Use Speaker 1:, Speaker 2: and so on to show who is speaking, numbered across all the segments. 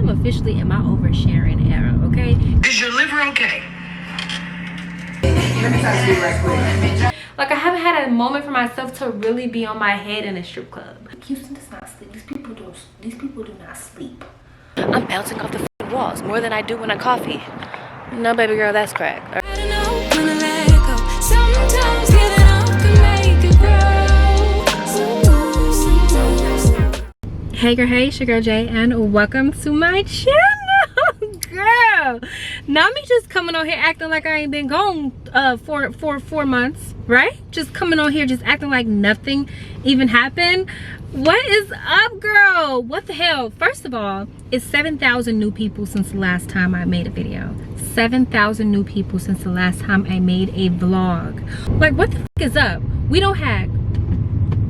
Speaker 1: I'm officially in my oversharing era, okay?
Speaker 2: Is your liver okay?
Speaker 1: Like, I haven't had a moment for myself to really be on my head in a strip club. Houston does not sleep. These people do not sleep. I'm bouncing off the walls more than I do when I coffee. No, baby girl, that's crack.
Speaker 3: I don't know when to let go. Sometimes giving up can make it grow.
Speaker 1: Hey girl, hey, it's your girl Jay, and welcome to my channel. Girl, not me just coming on here acting like I ain't been gone for 4 months, right? Just coming on here just acting like nothing even happened. What is up, girl? What the hell? First of all, it's 7,000 new people since the last time I made a video. 7,000 new people since the last time I made a vlog. Like, what the f is up? We don't have...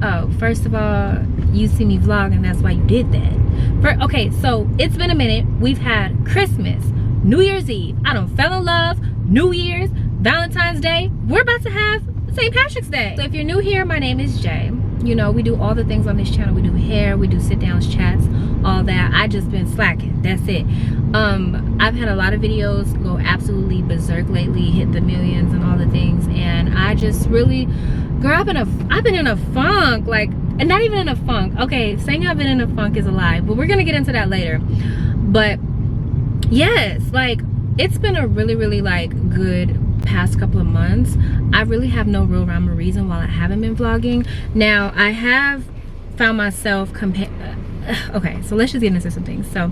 Speaker 1: Oh, first of all, you see me vlog and that's why you did that. Okay, so it's been a minute. We've had Christmas, New Year's Eve. I done fell in love, New Year's, Valentine's Day. We're about to have St. Patrick's Day. So if you're new here, my name is Jay. You know, we do all the things on this channel. We do hair, we do sit downs, chats, all that. I just been slacking, that's it. I've had a lot of videos go absolutely berserk lately, hit the millions and all the things, and I just really, girl, I've been in a funk, like, and not even in a funk. Okay, saying I've been in a funk is a lie, but we're gonna get into that later. But yes, like, it's been a really like good past couple of months. I really have no real rhyme or reason why I haven't been vlogging. Now I have found myself okay, so let's just get into some things. So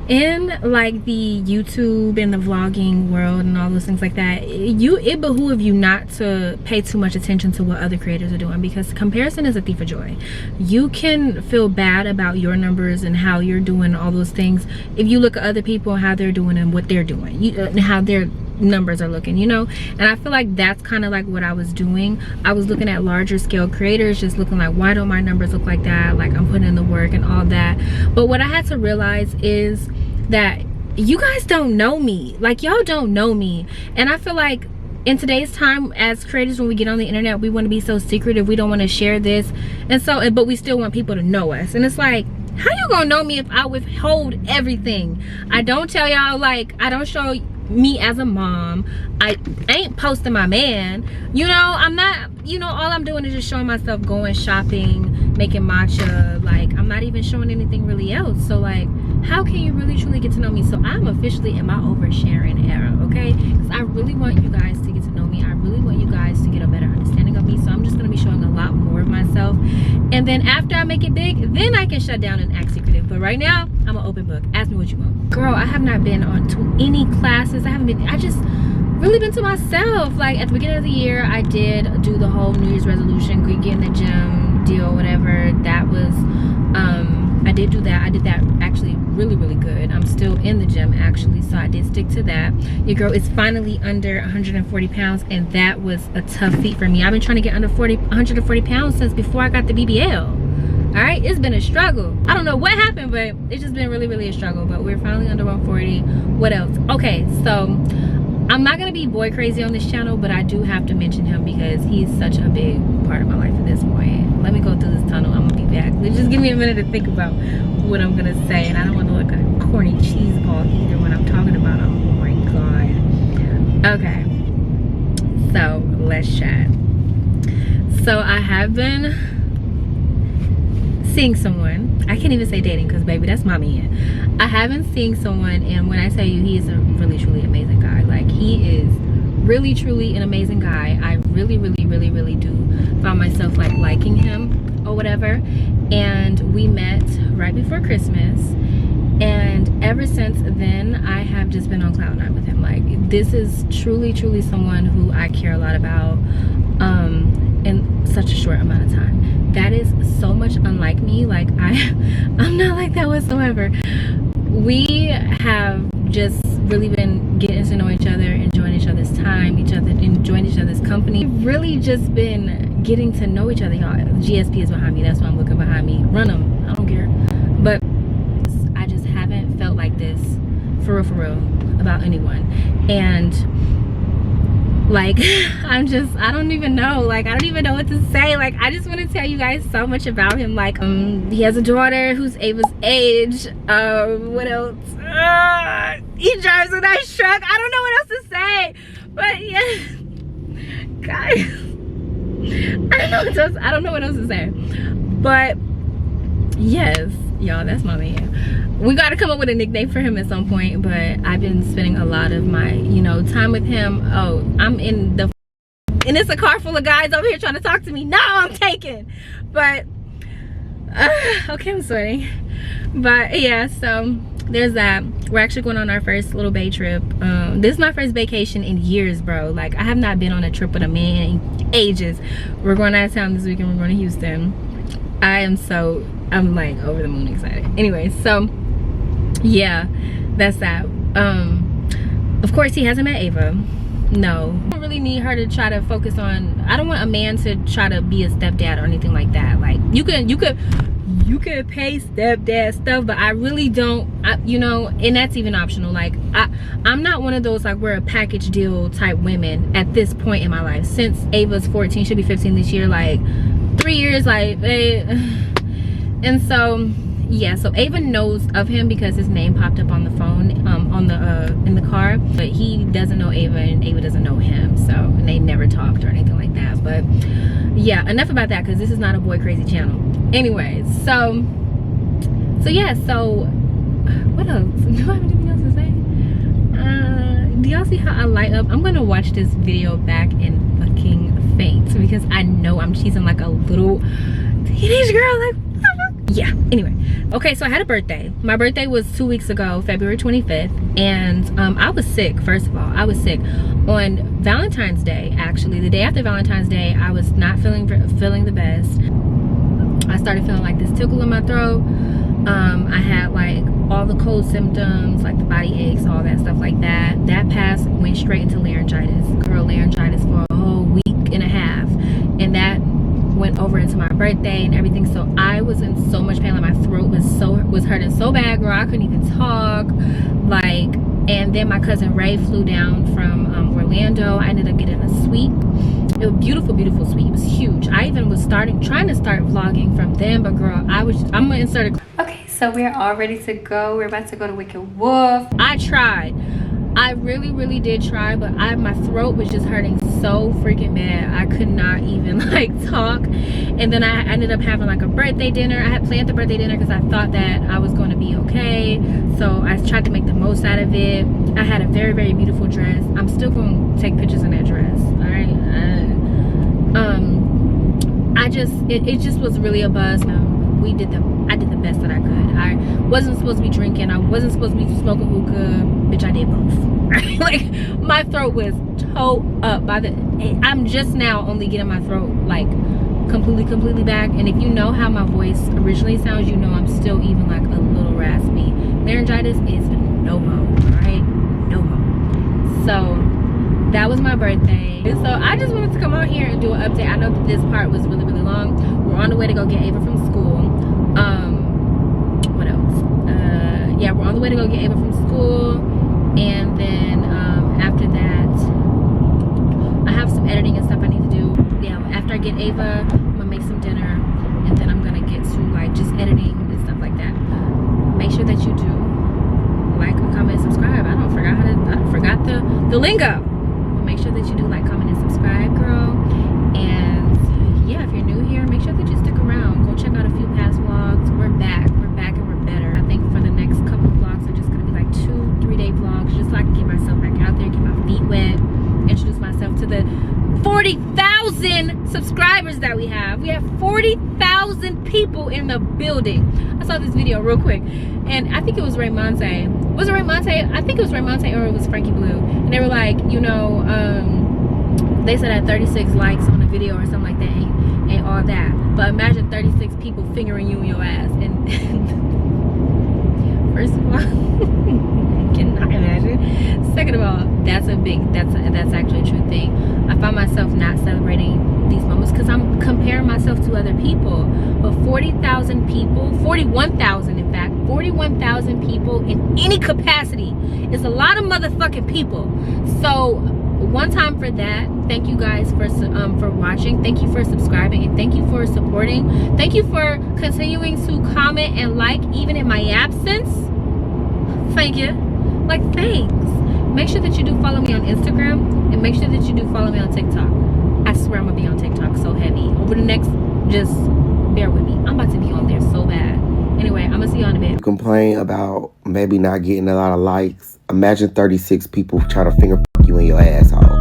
Speaker 1: in like the YouTube and the vlogging world and all those things like that, it behooves you not to pay too much attention to what other creators are doing, because comparison is a thief of joy. You can feel bad about your numbers and how you're doing all those things if you look at other people and how they're doing and what they're doing, and how their numbers are looking, you know. And I feel like that's kind of like what I was doing. I was looking at larger scale creators, just looking like, why don't my numbers look like that? Like, I'm putting in the work and all that. But what I had to realize is that you guys don't know me. Like, y'all don't know me. And I feel like in today's time as creators, when we get on the internet, we want to be so secretive. We don't want to share this, and so, but we still want people to know us. And it's like, how you gonna know me if I withhold everything? I don't tell y'all, like, I don't show me as a mom. I ain't posting my man, you know. I'm not, you know, all I'm doing is just showing myself going shopping, making matcha. Like, I'm not even showing anything really else. So like, how can you really truly get to know me? So I'm officially in my oversharing era, okay? Because I really want you guys to get to know me. I really want you guys to get a better understanding of me. So I'm just gonna be showing a lot more of myself, and then after I make it big, then I can shut down and act secretive. But right now, I'm an open book. Ask me what you want. Girl, I have not been on to any classes. I just really been to myself. Like, at the beginning of the year, I did do the whole New Year's resolution, get in the gym deal, whatever. That was I did do that. I did that actually really good. I'm still in the gym actually, so I did stick to that. Your girl is finally under 140 pounds, and that was a tough feat for me. I've been trying to get under 140 pounds since before I got the BBL. All right, it's been a struggle. I don't know what happened, but it's just been really a struggle. But we're finally under 140. What else? Okay, so I'm not gonna be boy crazy on this channel, but I do have to mention him because he's such a big part of my life at this point. Let me go through this tunnel. I'm gonna be back. Just give me a minute to think about what I'm gonna say, and I don't want to look like a corny cheese ball either when I'm talking about him. Oh my god. Okay, so let's chat. So I have been seeing someone. I can't even say dating because baby, that's my man. I have been seeing someone, and when I tell you, he is a really truly amazing guy. Like, he is really truly an amazing guy. I really do find myself like liking him or whatever. And we met right before Christmas, and ever since then I have just been on cloud nine with him. Like, this is truly someone who I care a lot about in such a short amount of time. That is so much unlike me. Like, I'm not like that whatsoever. We have just really been getting to know each other, enjoying each other's time, enjoying each other's company. We've really just been getting to know each other, y'all. GSP is behind me. That's why I'm looking behind me. Run them. I don't care. But I just haven't felt like this for real about anyone. And Like, I don't even know. Like, I don't even know what to say. Like, I just want to tell you guys so much about him. Like, he has a daughter who's Ava's age. What else? He drives a nice truck. I don't know what else to say. But yeah, guys, I don't know what else to say. But yes, y'all, that's my man. We got to come up with a nickname for him at some point, but I've been spending a lot of my, you know, time with him. Oh, I'm in the, and it's a car full of guys over here trying to talk to me. No, I'm taken. But okay, I'm sweating. But yeah, so there's that. We're actually going on our first little bay trip. This is my first vacation in years, bro. Like, I have not been on a trip with a man in ages. We're going out of town this weekend. We're going to Houston. I'm like over the moon excited. Anyway, so yeah, that's that. Of course, he hasn't met Ava. No, I don't really need her to try to focus on, I don't want a man to try to be a stepdad or anything like that. Like, you could pay stepdad stuff, but I really don't, you know, and that's even optional. Like, I'm not one of those like we're a package deal type women at this point in my life. Since Ava's 14, she'll be 15 this year, like 3 years, like and so yeah, so Ava knows of him because his name popped up on the phone, in the car, but he doesn't know Ava and Ava doesn't know him, so, and they never talked or anything like that. But yeah, enough about that, because this is not a boy crazy channel. Anyways, so yeah, so what else? Do I have anything else to say? Do y'all see how I light up? I'm gonna watch this video back and fucking faint, because I know I'm cheesing like a little teenage girl. Like, yeah, anyway, okay, so I had a birthday. My birthday was 2 weeks ago, February 25th, and I was sick. First of all, I was sick on Valentine's Day. Actually, the day after Valentine's Day, I was not feeling the best. I started feeling like this tickle in my throat. I had like all the cold symptoms, like the body aches, all that stuff like that. That passed, went straight into laryngitis. Girl, laryngitis for a whole week and a half, and that went over into my birthday and everything. So I was in so much pain. Like, my throat was hurting so bad, girl. I couldn't even talk. Like, and then my cousin Ray flew down from Orlando. I ended up getting a suite. It was beautiful, beautiful suite. It was huge. I even was trying to start vlogging from them, but girl, I'm gonna insert a, okay, so we're all ready to go. We're about to go to Wicked Wolf. I tried. I really did try, but my throat was just hurting so freaking bad. I could not even like talk. And then I ended up having like a birthday dinner. I had planned the birthday dinner because I thought that I was going to be okay, so I tried to make the most out of it. I had a very beautiful dress. I'm still going to take pictures in that dress. All right. It just was really a buzz. I did the best that I could. I wasn't supposed to be drinking. I wasn't supposed to be smoking hookah. Bitch, I did both. Like, my throat was toe up by the, I'm just now only getting my throat like completely back. And if you know how my voice originally sounds, you know I'm still even like a little raspy. Laryngitis is no ho, alright? No ho. So that was my birthday. So I just wanted to come out here and do an update. I know that this part was really long. We're on the way to go get Ava from school. What else? Yeah, we're on the way to go get Ava from school, and then after that, I have some editing and stuff I need to do. Yeah, after I get Ava, I'm gonna make some dinner, and then I'm gonna get to like just editing and stuff like that. Make sure that you do like, comment, subscribe. I forgot the lingo. Make sure that you do like, comment, and subscribe, girl. And yeah, if you're new here, make sure that you stick around. Go check out a few past vlogs. We're back and we're better. I think for the next couple of vlogs are just gonna be like 2-3 day vlogs, just so I can get myself back out there, get my feet wet, introduce myself to the 40,000 subscribers that we have. We have 40,000 people in the building. I saw this video real quick, and I think it was Raymonte. Was it Raymonte? I think it was Raymonte, or it was Frankie Blue. And they were like, you know, they said I had 36 likes on a video or something like that, and all that. But imagine 36 people fingering you in your ass. And first of all, I cannot imagine. Second of all, that's actually a true thing. I find myself not celebrating these moments because I'm comparing myself to other people. But 40,000 people, 41,000 in fact, 41,000 people in any capacity is a lot of motherfucking people. So one time for that, thank you guys for watching. Thank you for subscribing, and thank you for supporting. Thank you for continuing to comment and like even in my absence. Thank you. Like, thanks. Make sure that you do follow me on Instagram, and make sure that you do follow me on TikTok. I swear I'm gonna be on TikTok so heavy over the next, just bear with me. I'm about to be on there so bad. Anyway, I'm gonna see you on a bit.
Speaker 2: Complain about maybe not getting a lot of likes. Imagine 36 people trying to finger fuck you in your asshole.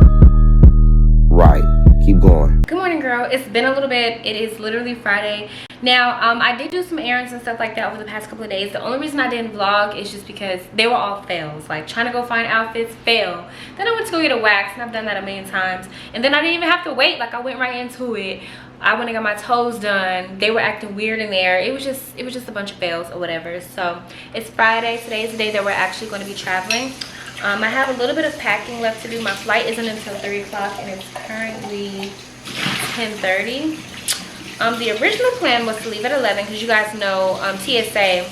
Speaker 2: Right. Keep going.
Speaker 1: Good morning, girl. It's been a little bit. It is literally Friday. Now, I did do some errands and stuff like that over the past couple of days. The only reason I didn't vlog is just because they were all fails. Like, trying to go find outfits, fail. Then I went to go get a wax, and I've done that a million times. And then I didn't even have to wait. Like, I went right into it. I went and got my toes done. They were acting weird in there. It was just a bunch of fails or whatever. So, it's Friday. Today is the day that we're actually going to be traveling. I have a little bit of packing left to do. My flight isn't until 3 o'clock, and it's currently 10:30. The original plan was to leave at 11 because you guys know TSA,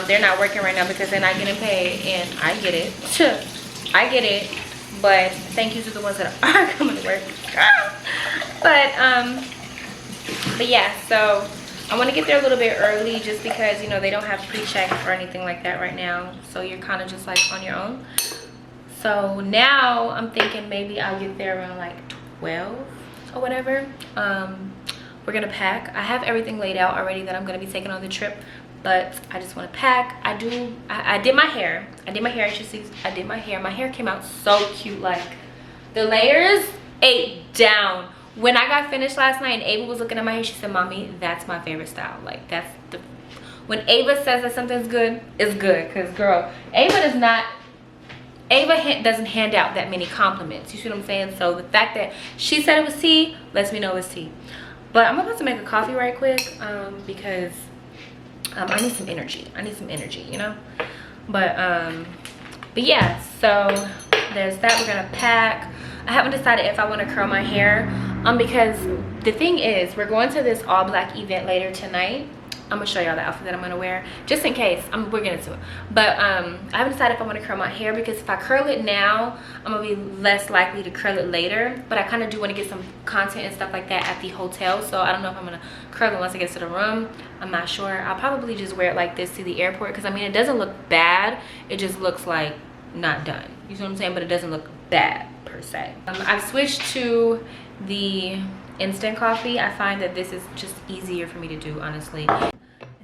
Speaker 1: they're not working right now because they're not getting paid, and I get it. I get it, but thank you to the ones that are coming to work. But yeah, so I want to get there a little bit early just because, you know, they don't have pre-check or anything like that right now, so you're kind of just like on your own. So now I'm thinking maybe I'll get there around like 12 or whatever. We're gonna pack. I have everything laid out already that I'm gonna be taking on the trip, but I just want to pack. I did my hair. I did my hair. I did my hair. My hair came out so cute. Like, the layers ate down. When I got finished last night and Ava was looking at my hair, she said, "Mommy, that's my favorite style." Like, that's the, when Ava says that something's good, it's good. Cause girl, Ava doesn't hand out that many compliments. You see what I'm saying? So the fact that she said it was tea lets me know it's tea. But I'm about to make a coffee right quick because I need some energy. I need some energy, you know. But yeah, so there's that. We're gonna pack. I haven't decided if I want to curl my hair because the thing is, we're going to this all black event later tonight. I'm gonna show y'all the outfit that I'm gonna wear just in case. We're getting to it, but I haven't decided if I want to curl my hair because if I curl it now, I'm gonna be less likely to curl it later. But I kind of do want to get some content and stuff like that at the hotel, so I don't know if I'm gonna curl it once I get to the room. I'm not sure. I'll probably just wear it like this to the airport because I mean, it doesn't look bad. It just looks like not done. You see what I'm saying? But it doesn't look bad per se. I've switched to the instant coffee. I find that this is just easier for me to do, honestly.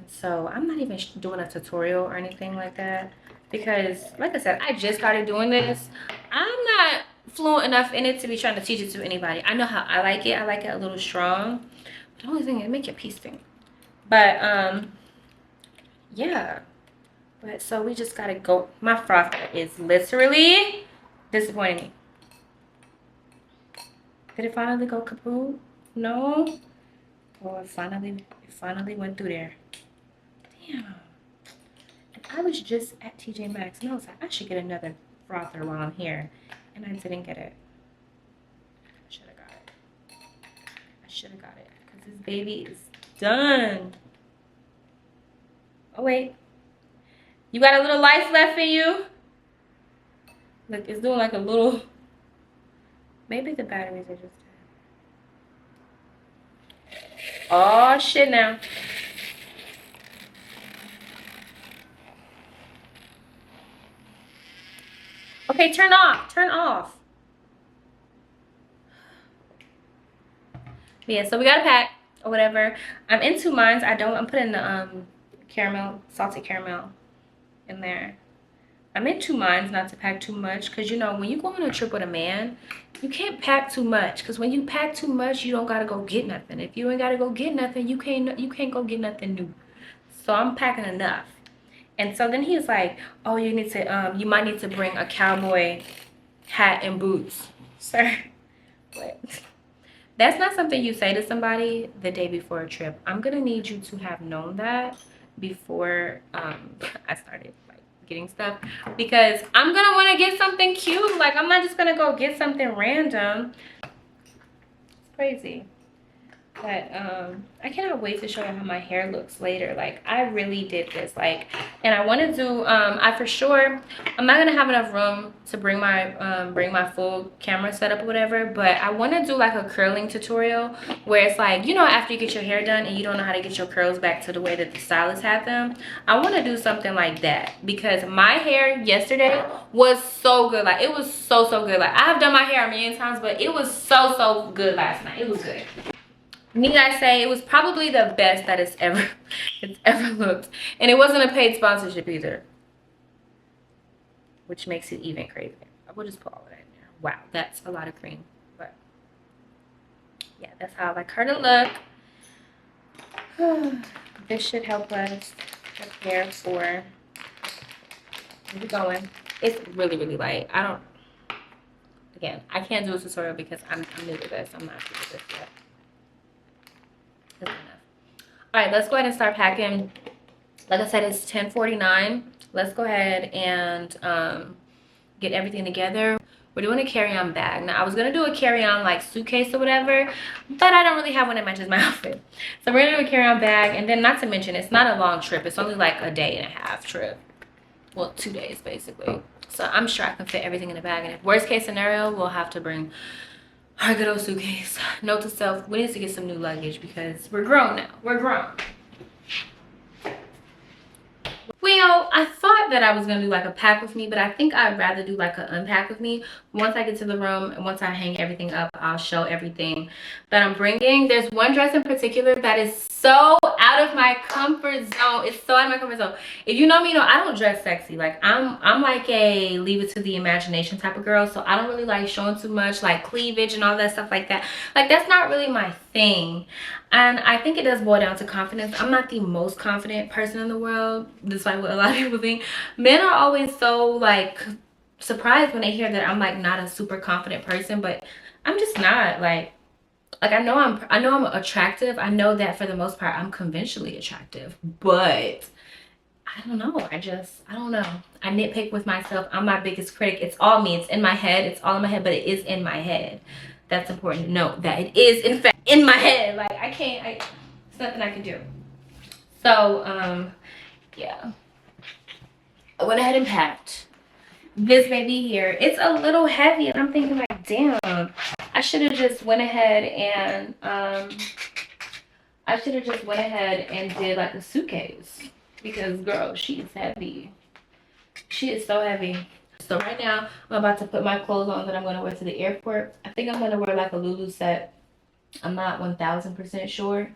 Speaker 1: So I'm not even doing a tutorial or anything like that because, like I said, I just started doing this. I'm not fluent enough in it to be trying to teach it to anybody. I know how I like it. I like it a little strong. But the only thing is, make your pee stink. But yeah. But so we just gotta go. My frother is literally disappointing me. Did it finally go kaput? No. Oh, it finally went through there. Damn. And I was just at TJ Maxx and I was like, I should get another frother while I'm here. And I didn't get it. I should have got it. I should have got it. Because this baby is done. Oh, wait. You got a little life left in you? Look, it's doing like a little... Maybe the batteries are just dead. Oh, shit now. Okay, turn off. Turn off. But yeah, so we gotta pack or whatever. I'm in 2 minds. I'm putting the caramel, salted caramel in there. I'm in 2 minds not to pack too much because, you know, when you go on a trip with a man, you can't pack too much because when you pack too much, you don't gotta go get nothing. If you ain't gotta go get nothing, you can't go get nothing new. So I'm packing enough. And so then he was like, oh, you might need to bring a cowboy hat and boots. Sir, what? That's not something you say to somebody the day before a trip. I'm gonna need you to have known that before I started like getting stuff, because I'm gonna want to get something cute. Like, I'm not just gonna go get something random. It's crazy. But I cannot wait to show you how my hair looks later. Like, I really did this, like, and I want to do I for sure, I'm not gonna have enough room to bring my full camera setup or whatever, but I want to do like a curling tutorial where it's like, you know, after you get your hair done and you don't know how to get your curls back to the way that the stylist had them. I want to do something like that, because my hair yesterday was so good. Like, it was so good. Like, I have done my hair a million times, but it was so good last night. It was good. Need I say, it was probably the best that it's ever looked. And it wasn't a paid sponsorship either, which makes it even crazier. I will just put all of that in there. Wow, that's a lot of cream. But yeah, that's how I like her to look. This should help us prepare for where we're going. It's really light. Again, I can't do a tutorial because I'm new to this. I'm not good at this yet. Enough. All right, let's go ahead and start packing. Like I said, it's 10:49. Let's go ahead and get everything together. We're doing a carry-on bag. Now, I was gonna do a carry-on like suitcase or whatever, but I don't really have one that matches my outfit. So we're gonna do a carry-on bag, and then not to mention, it's not a long trip. It's only like a day and a half trip. Well, 2 days basically. So I'm sure I can fit everything in the bag. And if worst case scenario, we'll have to bring our good old suitcase. Note to self, we need to get some new luggage because we're grown now. We're grown. Well, I thought that I was gonna do like a pack with me, but I think I'd rather do like an unpack with me. Once I get to the room and once I hang everything up, I'll show everything that I'm bringing. There's one dress in particular that is so out of my comfort zone. It's so out of my comfort zone. If you know me, you know I don't dress sexy. Like, I'm like a leave it to the imagination type of girl. So I don't really like showing too much like cleavage and all that stuff like that. Like, that's not really my thing. And I think it does boil down to confidence. I'm not the most confident person in the world, despite what a lot of people think. Men are always so like surprised when they hear that I'm like not a super confident person, but I'm just not. Like I know I'm attractive. I know that for the most part I'm conventionally attractive, but I don't know. I don't know. I nitpick with myself. I'm my biggest critic. It's all me. It's in my head. It's all in my head, but it is in my head. That's important to note, that it is in fact in my head. Like, it's nothing I can do. So yeah, I went ahead and packed this baby here. It's a little heavy and I'm thinking like, damn, I should have just went ahead and did like a suitcase, because girl, she is heavy. She is so heavy. So right now I'm about to put my clothes on that I'm going to wear to the airport. I think I'm going to wear like a Lulu set. I'm not 1000% sure.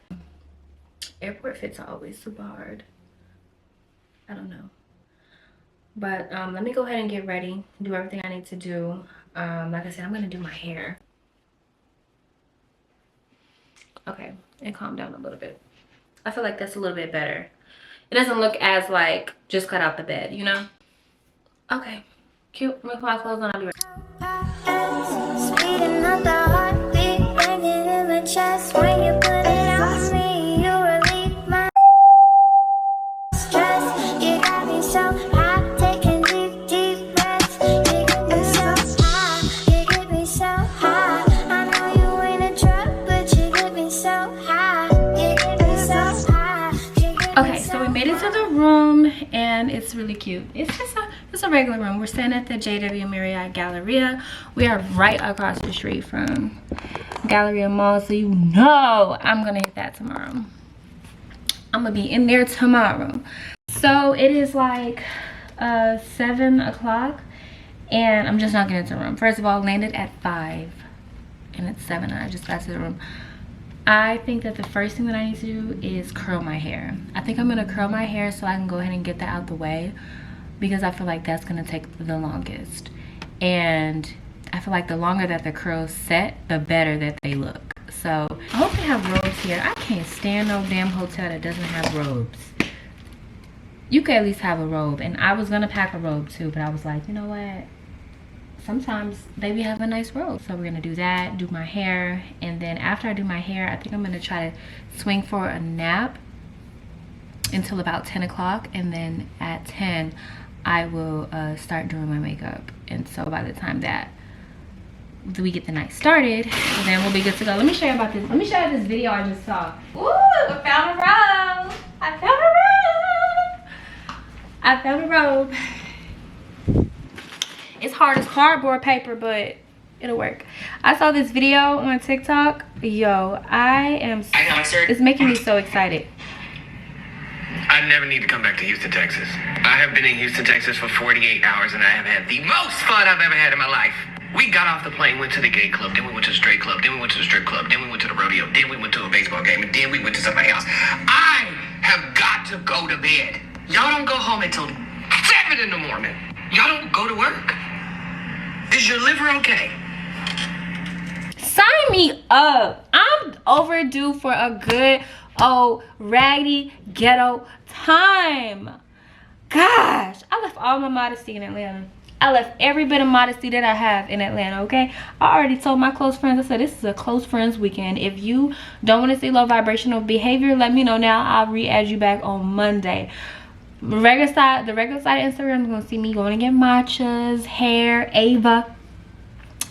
Speaker 1: Airport fits are always super hard. I don't know. But let me go ahead and get ready, do everything I need to do. Like I said, I'm going to do my hair. Okay, and calm down a little bit. I feel like that's a little bit better. It doesn't look as like just cut out the bed, you know? Okay. Cute. I'm gonna put my clothes on. I'll be right.
Speaker 3: Speeding up the heartbeat, banging in my chest. When you put it on me, you relieve my stress. You got me so high, taking deep breaths. You get me so high, you get me so high. I know you ain't a drug, but you get me so high. You get me so high.
Speaker 1: Okay, so we made it to the room and it's really cute. It's just a regular room. We're staying at the GRWM Marriott Galleria. We are right across the street from Galleria Mall, so you know I'm gonna hit that tomorrow. I'm gonna be in there tomorrow. So it is like 7 o'clock and I'm just not getting to the room. First of all, landed at 5 and it's 7 and I just got to the room. I think that the first thing that I need to do is curl my hair. I think I'm gonna curl my hair so I can go ahead and get that out the way, because I feel like that's gonna take the longest. And I feel like the longer that the curls set, the better that they look. So I hope they have robes here. I can't stand no damn hotel that doesn't have robes. You could at least have a robe. And I was gonna pack a robe too, but I was like, you know what? Sometimes they be having nice robes. So we're gonna do that, do my hair, and then after I do my hair, I think I'm gonna try to swing for a nap until about 10 o'clock, and then at 10 I will start doing my makeup. And so by the time that we get the night started, and then we'll be good to go. Let me show you about this. Let me show you this video I just saw. Ooh, I found a robe. I found a robe. I found a robe. It's hard as cardboard paper, but it'll work. I saw this video on TikTok. Yo, it's making me so excited.
Speaker 4: I never need to come back to Houston, Texas. I have been in Houston, Texas for 48 hours, and I have had the most fun I've ever had in my life. We got off the plane, went to the gay club, then we went to the straight club, then we went to the strip club, then we went to the rodeo, then we went to a baseball game, and then we went to somebody else. I have got to go to bed. Y'all don't go home until 7 in the morning. Y'all don't go to work. Is your liver okay?
Speaker 1: Sign me up. I'm overdue for a good old raggedy ghetto time. Gosh, I left all my modesty in Atlanta. I left every bit of modesty that I have in Atlanta, okay? I already told my close friends, I said, this is a close friends weekend. If you don't want to see low vibrational behavior, let me know now. I'll re-add you back on Monday. The regular side of Instagram is going to see me going to get matchas, hair, Ava,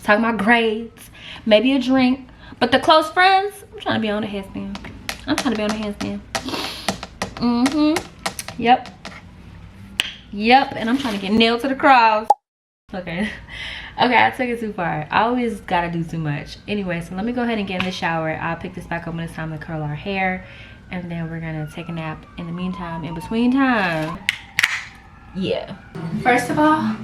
Speaker 1: talking about grades, maybe a drink. But the close friends, I'm trying to be on the handstand. I'm trying to be on the handstand. Yep, and I'm trying to get nailed to the cross. Okay, I took it too far. I always gotta do too much. Anyway, so let me go ahead and get in the shower. I'll pick this back up when it's time to curl our hair, and then we're gonna take a nap in the meantime, in between time. Yeah. First of all,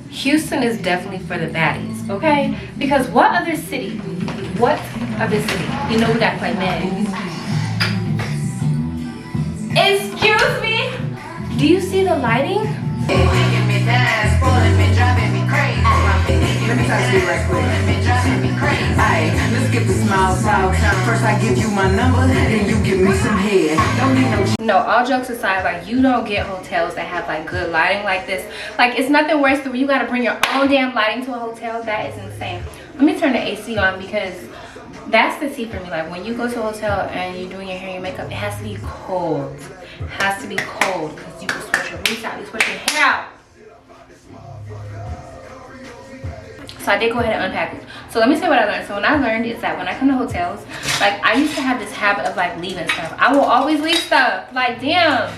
Speaker 1: Houston is definitely for the baddies, okay? Because what other city? You know we gotta play Meg. Excuse me? Do you see the lighting?
Speaker 5: Let me talk to you right quick. Aight, let's get the small talk. First I give you my number, then you give me some head. Don't need
Speaker 1: No, all jokes aside, like, you don't get hotels that have like good lighting like this. Like, it's nothing worse than when you gotta bring your own damn lighting to a hotel. That is insane. Let me turn the AC on, because that's the tea for me. Like, when you go to a hotel and you're doing your hair and your makeup, it has to be cold. It has to be cold, because you can sweat your roots out, you sweat your hair out. So I did go ahead and unpack it. So let me say what I learned. So what I learned is that when I come to hotels, like, I used to have this habit of like leaving stuff. I will always leave stuff. Like, damn.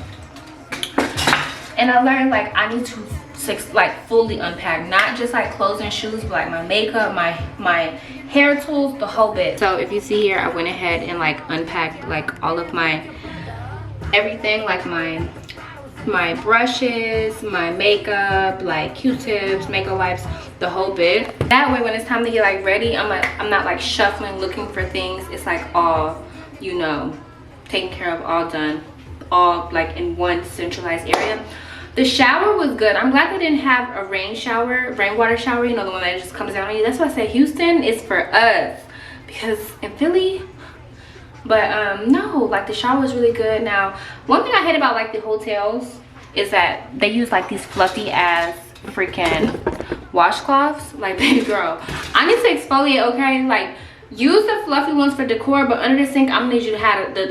Speaker 1: And I learned, like, I need to like fully unpack, not just like clothes and shoes, but like my makeup, my hair tools, the whole bit. So if you see here, I went ahead and like unpacked like all of my everything, like my brushes, my makeup, like Q-tips, makeup wipes, the whole bit. That way when it's time to get like ready, I'm not like shuffling looking for things. It's like all, you know, taken care of, all done, all like in one centralized area. The shower was good. I'm glad they didn't have a rainwater shower, you know, the one that just comes down on you. That's why I say Houston is for us, because in Philly, but no, like the shower was really good. Now, one thing I hate about like the hotels is that they use like these fluffy ass freaking washcloths. Like, baby girl, I need to exfoliate, okay? Like, use the fluffy ones for decor, but under the sink I'm gonna need you to have the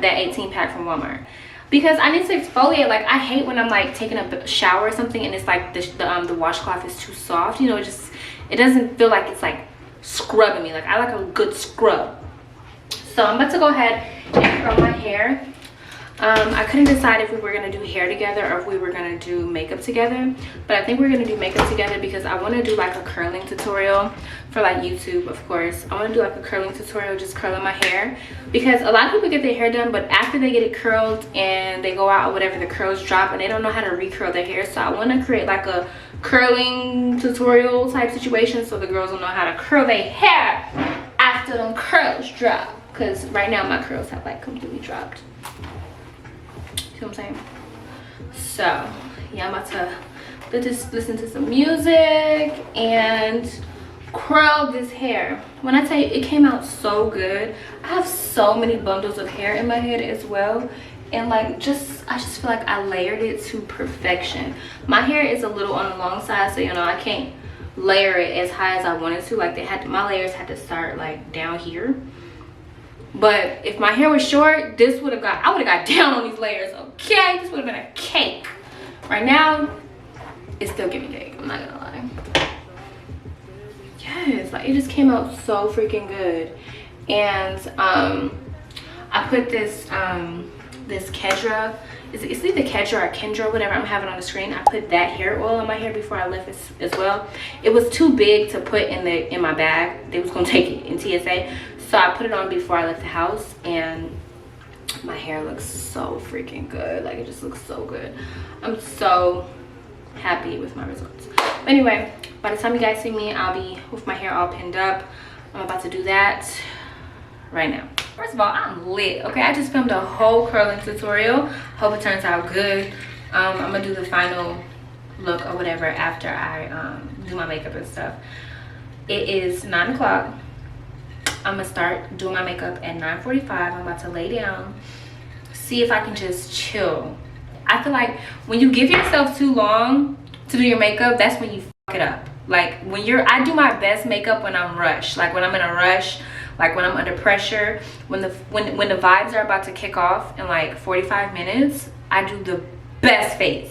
Speaker 1: that 18 pack from Walmart, because I need to exfoliate. Like, I hate when I'm like taking a shower or something and it's like the washcloth is too soft, you know. It doesn't feel like it's like scrubbing me. Like, I like a good scrub. So I'm about to go ahead and curl my hair. I couldn't decide if we were gonna do hair together or if we were gonna do makeup together, but I think we're gonna do makeup together because I want to do like a curling tutorial for like YouTube, of course. I want to do like a curling tutorial, just curling my hair, because a lot of people get their hair done, but after they get it curled and they go out or whatever, the curls drop and they don't know how to recurl their hair. So I want to create like a curling tutorial type situation so the girls will know how to curl their hair after them curls drop, because right now my curls have like completely dropped. See what I'm saying? So yeah, I'm about to listen to some music and curl this hair. When I tell you, it came out so good. I have so many bundles of hair in my head as well, and like I just feel like I layered it to perfection. My hair is a little on the long side, so you know, I can't layer it as high as I wanted to. Like, my layers had to start like down here. But if my hair was short, I would have got down on these layers, okay? This would have been a cake. Right now, it's still giving cake, I'm not gonna lie. yes, like it just came out so freaking good. And I put this this Kedra, it's either Kedra or Kendra, whatever I'm having on the screen. I put that hair oil on my hair before I left as well. It was too big to put in my bag. They was gonna take it in TSA, so I put it on before I left the house, and my hair looks so freaking good. Like, it just looks so good. I'm so happy with my results. But anyway, by the time you guys see me, I'll be with my hair all pinned up. I'm about to do that right now. First of all, I'm lit. Okay, I just filmed a whole curling tutorial. Hope it turns out good. I'm gonna do the final look or whatever after I do my makeup and stuff. It is 9 o'clock. I'm gonna start doing my makeup at 9:45. I'm about to lay down, see if I can just chill. I feel like when you give yourself too long to do your makeup, that's when you fuck it up. Like when I do my best makeup when I'm rushed, like when I'm in a rush, like when I'm under pressure, when the vibes are about to kick off in like 45 minutes, I do the best face.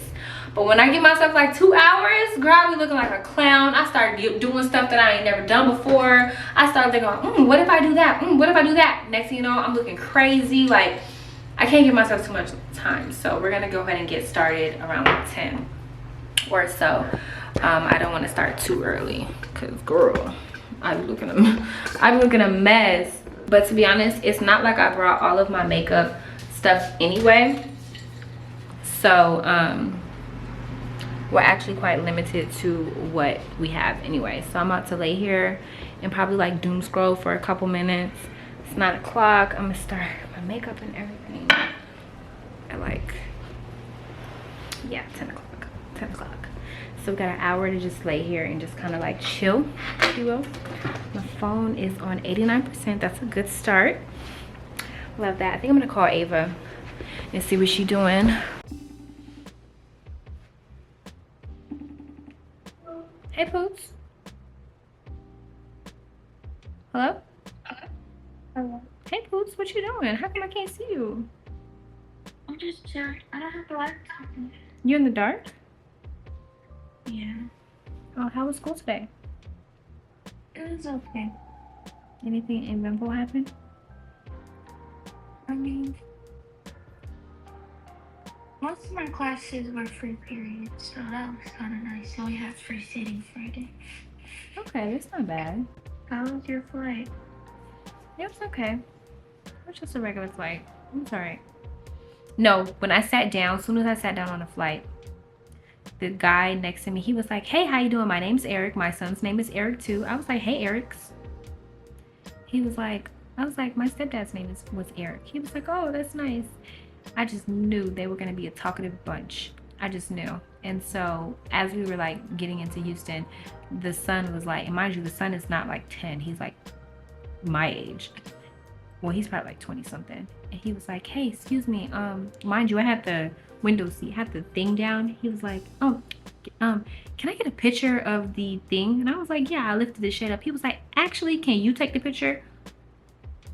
Speaker 1: But when I give myself like 2 hours, girl, I be looking like a clown. I start doing stuff that I ain't never done before. I start thinking, what if I do that? What if I do that? Next thing you know, I'm looking crazy. Like, I can't give myself too much time. So we're gonna go ahead and get started around like 10 or so. I don't want to start too early, cause girl, I'm looking a mess. But to be honest, it's not like I brought all of my makeup stuff anyway. So we're actually quite limited to what we have anyway. So I'm about to lay here and probably like doom scroll for a couple minutes. It's 9 o'clock. I'm gonna start my makeup and everything at like, yeah, 10 o'clock. So we got an hour to just lay here and just kind of like chill, if you will. My phone is on 89%. That's a good start. Love that. I think I'm gonna call Ava and see what she's doing. Hey, Poots. Hello?
Speaker 6: Hello.
Speaker 1: Hey, Poots, what you doing? How come I can't see you?
Speaker 6: I'm just chilling. I don't have the laptop.
Speaker 1: You in the dark?
Speaker 6: Yeah.
Speaker 1: Oh, how was school today?
Speaker 6: It was okay.
Speaker 1: Anything eventful happen?
Speaker 6: I mean, most of my classes were free periods, so that was kind of nice. So we had free sitting Friday.
Speaker 1: Okay, that's not bad.
Speaker 6: How was your flight?
Speaker 1: It was okay. It was just a regular flight. It's alright. No, when I sat down, as soon as I sat down on the flight, the guy next to me, he was like, hey, how you doing? My name's Eric. My son's name is Eric too. I was like, hey, Eric's. He was like, I was like, my stepdad's name was Eric. He was like, oh, that's nice. I just knew they were going to be a talkative bunch. I just knew. And so as we were like getting into Houston, the son was like, and mind you, the son is not like 10. He's like my age. Well, he's probably like 20 something. And he was like, hey, excuse me. Mind you, I had the window seat, had the thing down. He was like, oh, can I get a picture of the thing? And I was like, yeah, I lifted the shit up. He was like, actually, can you take the picture?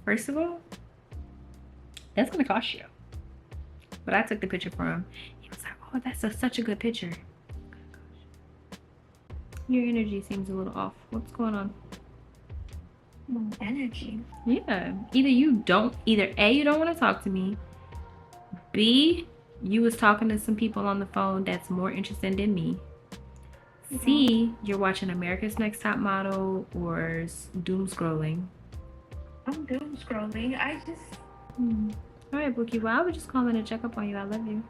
Speaker 1: First of all, that's gonna cost you. But I took the picture for him. He was like, oh, that's such a good picture. Your energy seems a little off. What's going on?
Speaker 6: Energy.
Speaker 1: Yeah, either A, you don't want to talk to me. B, you was talking to some people on the phone that's more interested than me. C, you're watching America's Next Top Model or doom scrolling.
Speaker 6: I'm doom scrolling. I just...
Speaker 1: All right, Bookie. Well, I was just calling to check up on you. I love you.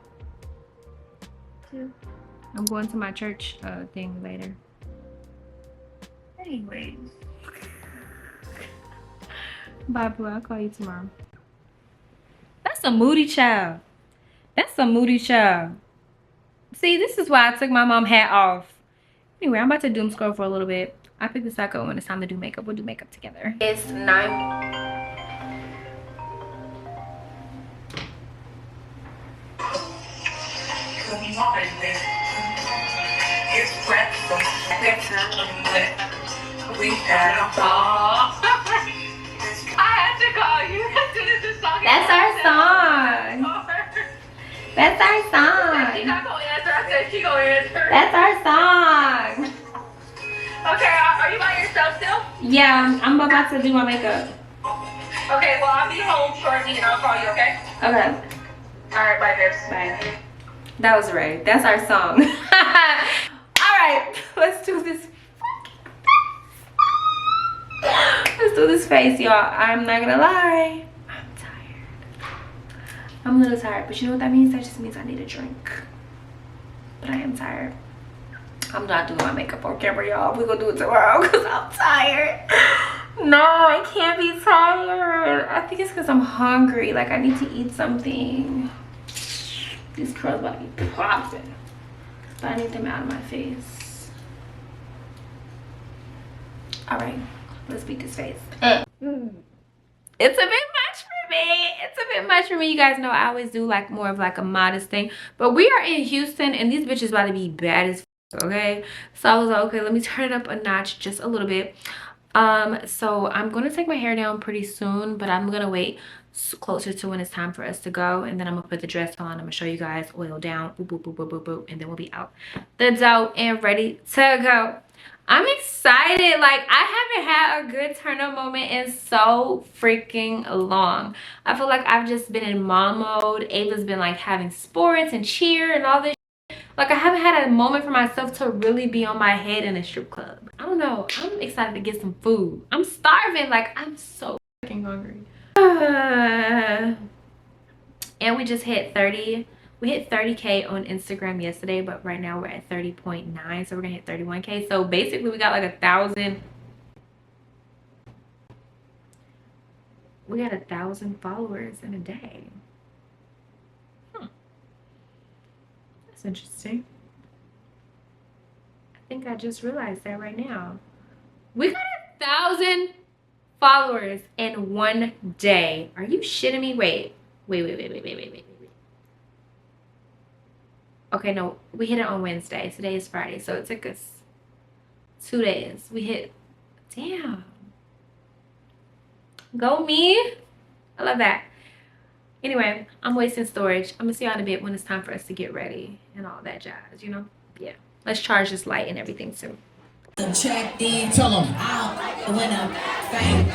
Speaker 6: too.
Speaker 1: I'm going to my church thing later.
Speaker 6: Anyways.
Speaker 1: Bye, boo. I'll call you tomorrow. That's a moody child. That's a moody child. See, this is why I took my mom hat off. Anyway, I'm about to doom scroll for a little bit. I pick this back up when it's time to do makeup. We'll do makeup together. It's 9.
Speaker 5: It's breakfast. We had a ball. I had to call you as soon as the song.
Speaker 1: That's our song. That's our song.
Speaker 5: She's not gonna answer. I said she gonna answer.
Speaker 1: That's our song.
Speaker 7: Okay, are you by yourself still?
Speaker 1: Yeah, I'm about to do my makeup.
Speaker 7: Okay, well, I'll be home shortly and I'll call you, okay?
Speaker 1: Okay.
Speaker 7: Alright, bye, babes.
Speaker 1: Bye. That was Ray. That's our song. Alright, let's do this. Let's do this face, y'all. I'm not gonna lie. I'm tired. I'm a little tired, but you know what that means? That just means I need a drink. But I am tired. I'm not doing my makeup on camera, y'all. We're gonna do it tomorrow because I'm tired. No, I can't be tired. I think it's because I'm hungry. Like, I need to eat something. These curls about to be popping. But I need them out of my face. Alright, let's beat this face. It's a bit much for me. It's a bit much for me. You guys know I always do like more of like a modest thing. But we are in Houston and these bitches about to be bad as f, okay? So I was like, okay, let me turn it up a notch just a little bit. So I'm gonna take my hair down pretty soon, but I'm gonna wait closer to when it's time for us to go, and then I'm gonna put the dress on. I'm gonna show you guys, oil down, boop boop boop boop boop boop, and then we'll be out the door and ready to go. I'm excited. Like, I haven't had a good turn up moment in so freaking long. I feel like I've just been in mom mode. Ava's been like having sports and cheer and all this. Like, I haven't had a moment for myself to really be on my head in a strip club. I don't know. I'm excited to get some food. I'm starving. Like, I'm so freaking hungry. And we just hit 30. We hit 30K on Instagram yesterday, but right now we're at 30.9. So we're gonna hit 31K. So basically we got like 1,000. We got 1,000 followers in a day. That's interesting. I think I just realized that right now. We got 1,000 followers in one day. Are you shitting me? Wait. Okay, no, we hit it on Wednesday. Today is Friday, so it took us 2 days. We hit, damn. Go me. I love that. Anyway, I'm wasting storage. I'm gonna see y'all in a bit when it's time for us to get ready and all that jazz, you know? Yeah. Let's charge this light and everything too.
Speaker 8: Checked in, tell them when I'm fame.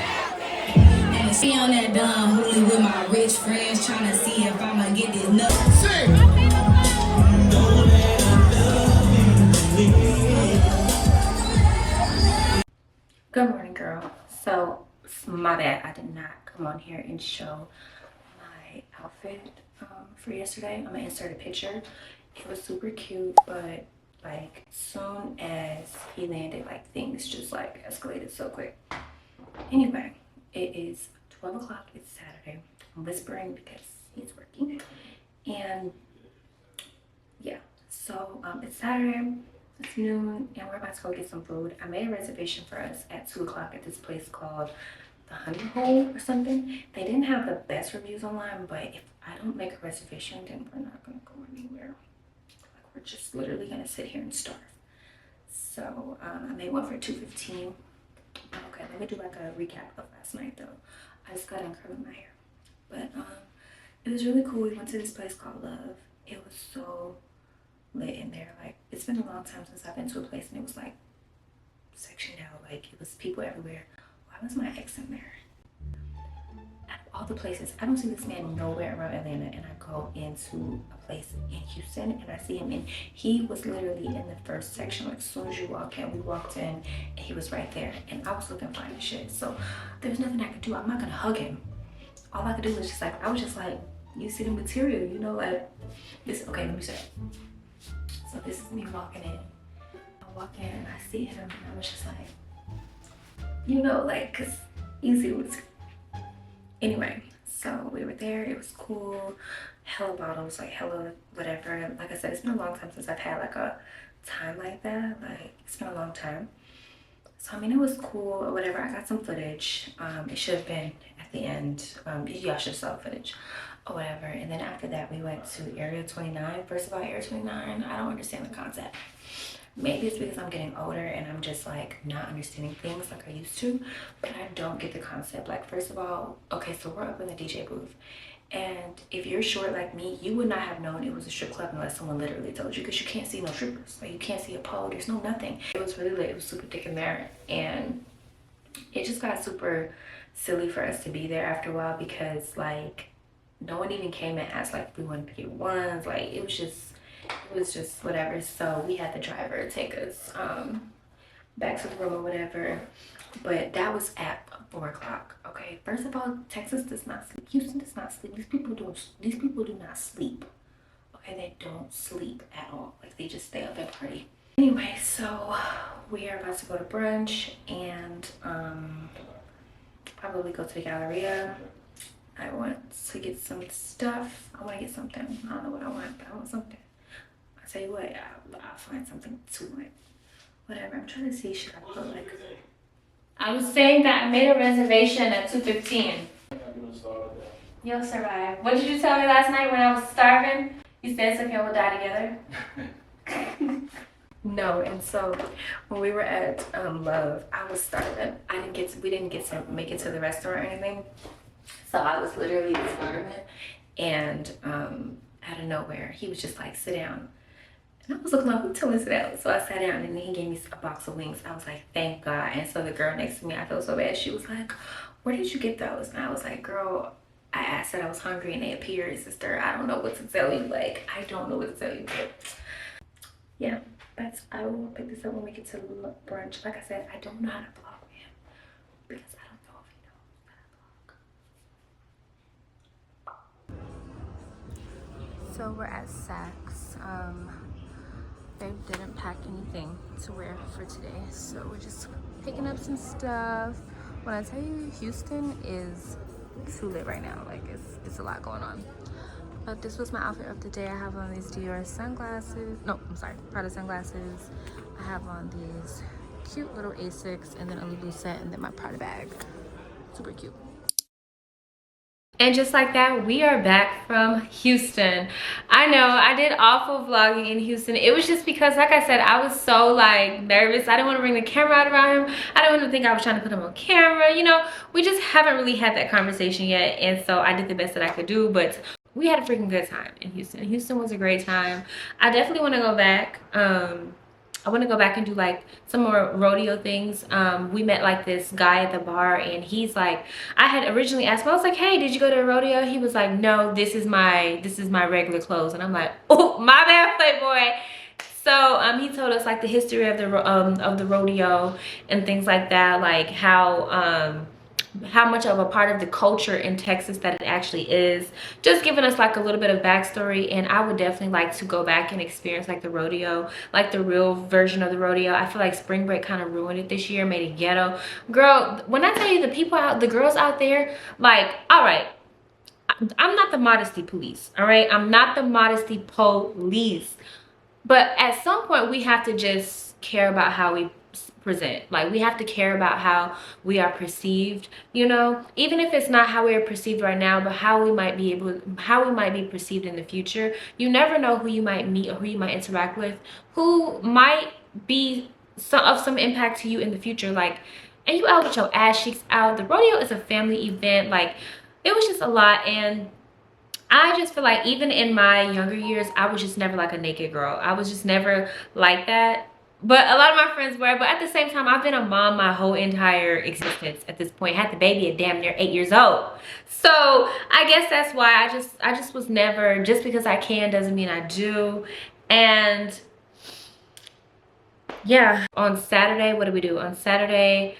Speaker 8: And see on that dumb hoolie with my rich friends, trying to see if I'ma get this nut.
Speaker 1: Good morning, girl. So, my bad. I did not come on here and show my outfit for yesterday. I'm gonna insert a picture. It was super cute, but like soon as he landed, like things just like escalated so quick. Anyway, it is 12 o'clock. It's Saturday. I'm whispering because he's working. And yeah, so it's Saturday. It's noon and we're about to go get some food. I made a reservation for us at 2 o'clock at this place called the Honey Hole or something. They didn't have the best reviews online, but if I don't make a reservation, then we're not gonna go anywhere. Like, we're just literally gonna sit here and starve. So I made one for $2.15. Okay, let me do like a recap of last night though. I just got done curling my hair, but it was really cool. We went to this place called Love. It was so lit in there. Like, it's been a long time since I've been to a place and it was like sectioned out. Like, it was people everywhere. Why was my ex in there? Out of all the places, I don't see this man nowhere around Atlanta, and I go into a place in Houston and I see him, and he was literally in the first section. Like, as soon as you walk in, we walked in and he was right there, and I was looking fine as shit. So there's nothing I could do. I'm not gonna hug him. All I could do was just like, I was just like, you see the material, you know, like this. Okay, let me show you. So this is me walking in. I walk in and I see him and I was just like, you know, like, cause you see what's. Anyway, so we were there. It was cool. Hella bottles, like hella whatever. Like I said, it's been a long time since I've had like a time like that. Like, it's been a long time. So I mean, it was cool or whatever. I got some footage. It should have been at the end. Y'all should have saw footage or whatever. And then after that, we went to Area 29. First of all, Area 29, I don't understand the concept. Maybe it's because I'm getting older and I'm just like not understanding things like I used to, but I don't get the concept. Like, first of all, okay, so we're up in the DJ booth
Speaker 9: And if you're short like me, you would not have known it was a strip club unless someone literally told you, because you can't see no strippers. Like, you can't see a pole. There's no nothing. It was really lit. It was super thick in there. And it just got super silly for us to be there after a while, because like no one even came and asked like if we wanted to get ones. Like, it was just whatever. So we had the driver take us back to the room or whatever. But that was at 4 o'clock. Okay, first of all, Texas does not sleep. Houston does not sleep. These people do not sleep. Okay, they don't sleep at all. Like, they just stay up and party. Anyway, so we are about to go to brunch and probably go to the Galleria. I want to get some stuff. I want to get something. I don't know what I want, but I want something. I'll tell you what, I'll find something to want. Whatever. I'm trying to see, should I put like... I was saying that I made a reservation at 2:15. You'll survive. What did you tell me last night when I was starving? You said it's okay, we'll die together. No, and so when we were at Love, I was starving. We didn't get to make it to the restaurant or anything. So I was literally starving, and out of nowhere, he was just like, sit down. And I was looking like, who told me to sit down? So I sat down, and then he gave me a box of wings. I was like, thank God. And so the girl next to me, I felt so bad. She was like, where did you get those? And I was like, girl, I said I was hungry and they appeared, sister. I don't know what to tell you. Like, I don't know what to tell you. But yeah, but I will pick this up when we get to brunch. Like I said, I don't know how to vlog, man, because I don't know if he knows how to vlog. So we're at Saks. Babe didn't pack anything to wear for today, so we're just picking up some stuff. When I tell you, Houston is too lit right now. Like, it's a lot going on. But this was my outfit of the day. I have on these Dior sunglasses. No, I'm sorry, Prada sunglasses. I have on these cute little Asics, and then a Lulu set, and then my Prada bag. Super cute. And just like that, we are back from Houston. I know I did awful vlogging in Houston. It was just because, like I said, I was so like nervous. I didn't want to bring the camera out around him. I didn't want to think I was trying to put him on camera. You know, we just haven't really had that conversation yet. And so I did the best that I could do, but we had a freaking good time in Houston. Houston was a great time. I definitely want to go back. I want to go back and do like some more rodeo things. We met like this guy at the bar, and he's like, I had originally asked him, I was like, hey, did you go to a rodeo? He was like, no, this is my regular clothes. And I'm like, oh, my bad, Playboy. So he told us like the history of the rodeo and things like that, like how much of a part of the culture in Texas that it actually is, just giving us like a little bit of backstory. And I would definitely like to go back and experience like the rodeo, like the real version of the rodeo. I feel like spring break kind of ruined it this year, made it ghetto. Girl, when I tell you the girls out there, like, all right, I'm not the modesty police, all right? I'm not the modesty police, but at some point we have to just care about how we present. Like, we have to care about how we are perceived, you know, even if it's not how we are perceived right now, but how we might be perceived in the future. You never know who you might meet or who you might interact with, who might be of some impact to you in the future. Like, and you out with your ass cheeks out. The rodeo is a family event. Like, it was just a lot. And I just feel like even in my younger years, I was just never like a naked girl. I was just never like that. But a lot of my friends were. But at the same time, I've been a mom my whole entire existence at this point. Had the baby at damn near 8 years old. So I guess that's why I just was never, just because I can doesn't mean I do. And yeah, on Saturday, what did we do? On Saturday,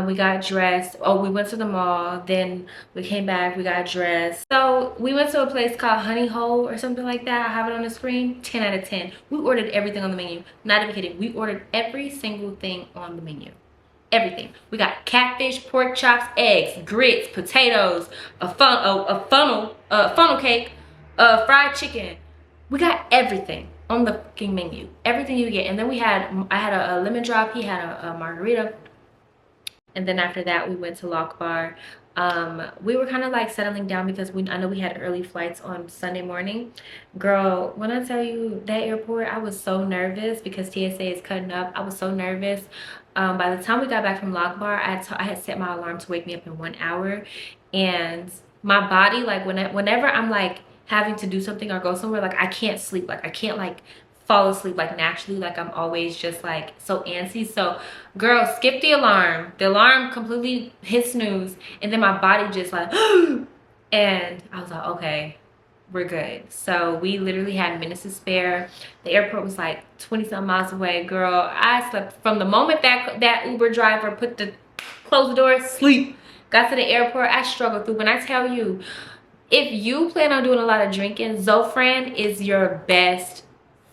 Speaker 9: we got dressed. Oh, we went to the mall, then we came back, we got dressed. So we went to a place called Honey Hole or something like that. I have it on the screen. 10 out of 10. We ordered everything on the menu. Not even kidding. We ordered every single thing on the menu. Everything. We got catfish, pork chops, eggs, grits, potatoes, a funnel cake, fried chicken. We got everything on the fucking menu. Everything you get. And then I had a lemon drop. He had a margarita. And then after that, we went to Lock Bar. We were kind of like settling down because I know we had early flights on Sunday morning. Girl, when I tell you that airport, I was so nervous because TSA is cutting up. I was so nervous. By the time we got back from Lock Bar, I had set my alarm to wake me up in 1 hour. And
Speaker 1: my body, like whenever I'm like having to do something or go somewhere, like I can't sleep, like I can't like fall asleep like naturally, like I'm always just like so antsy. So girl, skip the alarm completely hit snooze, and then my body just like and I was like, okay, we're good. So we literally had minutes to spare. The airport was like 20 some miles away. Girl, I slept from the moment that Uber driver closed the door, sleep. Got to the airport, I struggled through. When I tell you, if you plan on doing a lot of drinking, Zofran is your best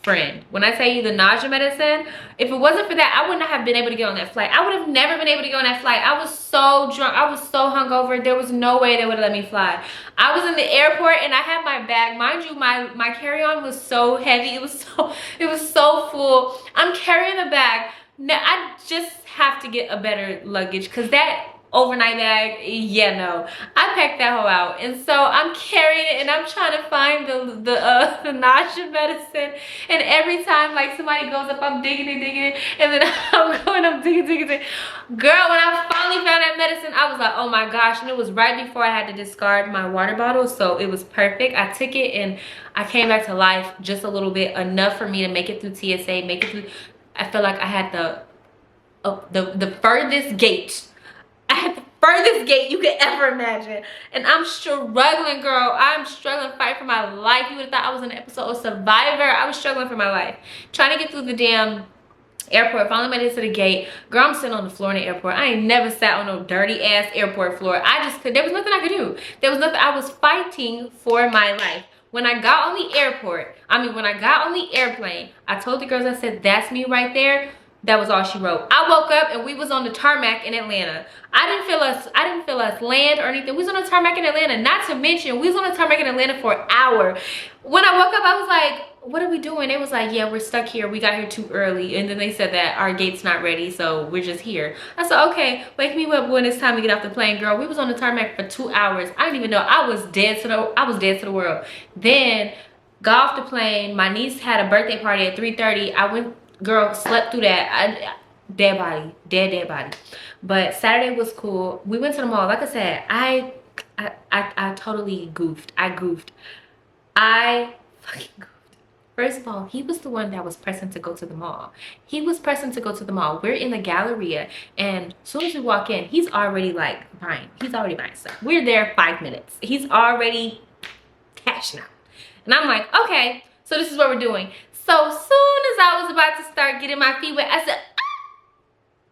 Speaker 1: friend. When I tell you the nausea medicine, if it wasn't for that, I would not have been able to get on that flight. I would have never been able to get on that flight. I was so drunk, I was so hungover, there was no way they would have let me fly. I was in the airport and I had my bag. Mind you, my carry-on was so heavy, it was so full. I'm carrying the bag. Now I just have to get a better luggage, because that overnight bag, yeah, no, I packed that whole out. And so I'm carrying it and I'm trying to find the nausea medicine, and every time like somebody goes up, I'm digging it, and then I'm digging. Girl, when I finally found that medicine, I was like, oh my gosh. And it was right before I had to discard my water bottle, so it was perfect. I took it and I came back to life just a little bit, enough for me to make it through TSA, make it through. I feel like I had the furthest gate. I had the furthest gate you could ever imagine. And I'm struggling, girl. I'm struggling to fight for my life. You would have thought I was in an episode of Survivor. I was struggling for my life. Trying to get through the damn airport. Finally made it to the gate. Girl, I'm sitting on the floor in the airport. I ain't never sat on no dirty ass airport floor. There was nothing I could do. There was nothing. I was fighting for my life. When I got on the airplane, I told the girls, I said, that's me right there. That was all she wrote. I woke up and we was on the tarmac in Atlanta. I didn't feel us land or anything. We was on the tarmac in Atlanta. Not to mention, we was on the tarmac in Atlanta for an hour. When I woke up, I was like, what are we doing? They was like, yeah, we're stuck here. We got here too early. And then they said that our gate's not ready, so we're just here. I said, okay, wake me up when it's time to get off the plane. Girl, we was on the tarmac for 2 hours. I didn't even know. I was dead to the world. Then got off the plane. My niece had a birthday party at 3:30. I went, girl, slept through that. Dead body. But Saturday was cool. We went to the mall. Like I said, I totally goofed. I fucking goofed. First of all, he was the one that was pressing to go to the mall. We're in the Galleria, and as soon as we walk in, he's already like buying. He's already buying stuff. We're there 5 minutes. He's already cashing out. And I'm like, okay, so this is what we're doing. So soon as I was about to start getting my feet wet, I said,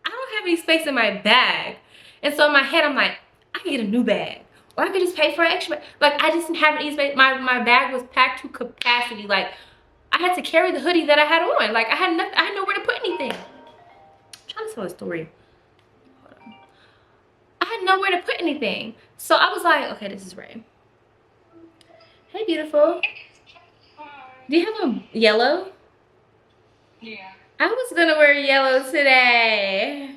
Speaker 1: I don't have any space in my bag. And so in my head, I'm like, I can get a new bag. Or I could just pay for an extra bag. Like, I just didn't have any space. My bag was packed to capacity. Like, I had to carry the hoodie that I had on. Like, I had nowhere to put anything. I'm trying to tell a story. Hold on. I had nowhere to put anything. So I was like, okay, this is Ray. Hey, beautiful. Do you have a yellow?
Speaker 7: Yeah.
Speaker 1: I was gonna wear yellow today.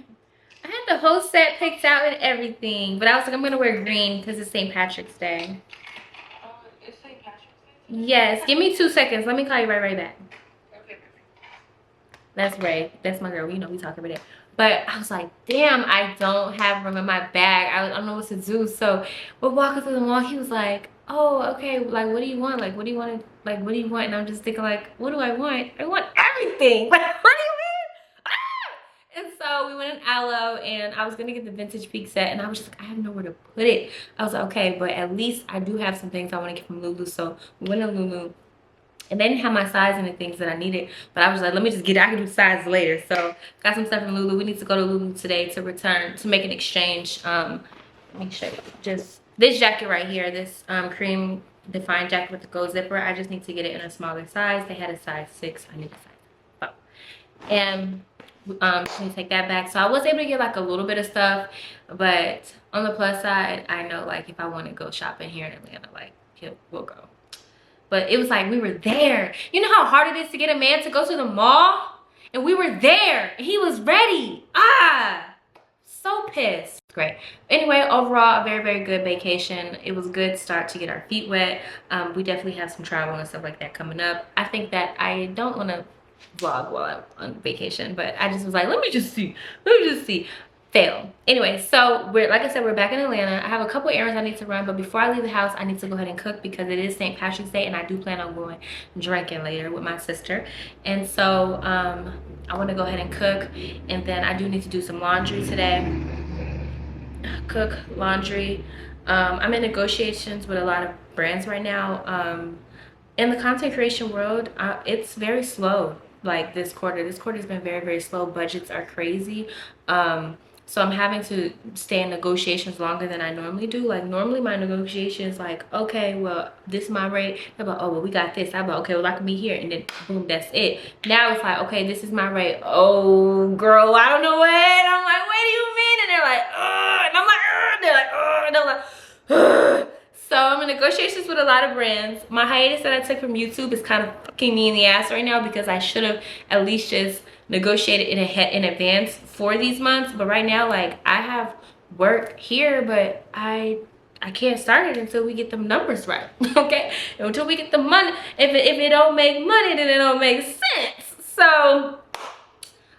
Speaker 1: I had the whole set picked out and everything, but I was like, I'm gonna wear green because it's St. Patrick's Day.
Speaker 7: Oh, it's St. Patrick's Day?
Speaker 1: Yes, give me 2 seconds. Let me call you right back.
Speaker 7: Okay.
Speaker 1: That's Ray. That's my girl. You know we talk every day. But I was like, damn, I don't have room in my bag. I don't know what to do. So we're walking through the mall. He was like, oh, okay, like, what do you want? Like, what do you want? Like, what do you want? And I'm just thinking, like, what do I want? I want everything. Like, what do you mean? Ah! And so we went in Aloe, and I was going to get the Vintage Peak set, and I was just like, I have nowhere to put it. I was like, okay, but at least I do have some things I want to get from Lulu. So we went to Lulu, and they didn't have my size and the things that I needed, but I was like, let me just get it. I can do size later. So got some stuff from Lulu. We need to go to Lulu today to return, to make an exchange. Let me show you. Just this jacket right here, this cream defined jacket with the gold zipper. I just need to get it in a smaller size. They had a size 6. I need a size 5. And just need to take that back. So I was able to get like a little bit of stuff, but on the plus side, I know like if I want to go shopping here in Atlanta, like we'll go. But it was like we were there. You know how hard it is to get a man to go to the mall? And we were there. And he was ready. So pissed. Great. Anyway, overall, a very, very good vacation. It was a good start to get our feet wet. We definitely have some travel and stuff like that coming up. I think that I don't want to vlog while I'm on vacation, but I just was like, let me just see.
Speaker 9: fail. Anyway, so we're, like I said, we're back in Atlanta. I have a couple errands I need to run, but before I leave the house, I need to go ahead and cook because it is St. Patrick's Day, and I do plan on going drinking later with my sister. And so I want to go ahead and cook, and then I do need to do some laundry today. Cook, laundry. I'm in negotiations with a lot of brands right now. In the content creation world, it's very slow. Like this quarter has been very, very slow. Budgets are crazy. So I'm having to stay in negotiations longer than I normally do. Like normally my negotiations like, okay, well, this is my rate. They're like, oh, well, we got this. I'm like, okay, well, I can be here. And then boom, that's it. Now it's like, okay, this is my rate. Oh, girl, I don't know what. I'm like, what do you mean? And they're like, and I'm like, they're like, and I'm like, So I'm in negotiations with a lot of brands. My hiatus that I took from YouTube is kind of fucking me in the ass right now because I should have at least just negotiated in advance for these months. But right now, like, I have work here, but I can't start it until we get them numbers right. Okay, and until we get the money. If it don't make money, then it don't make sense. So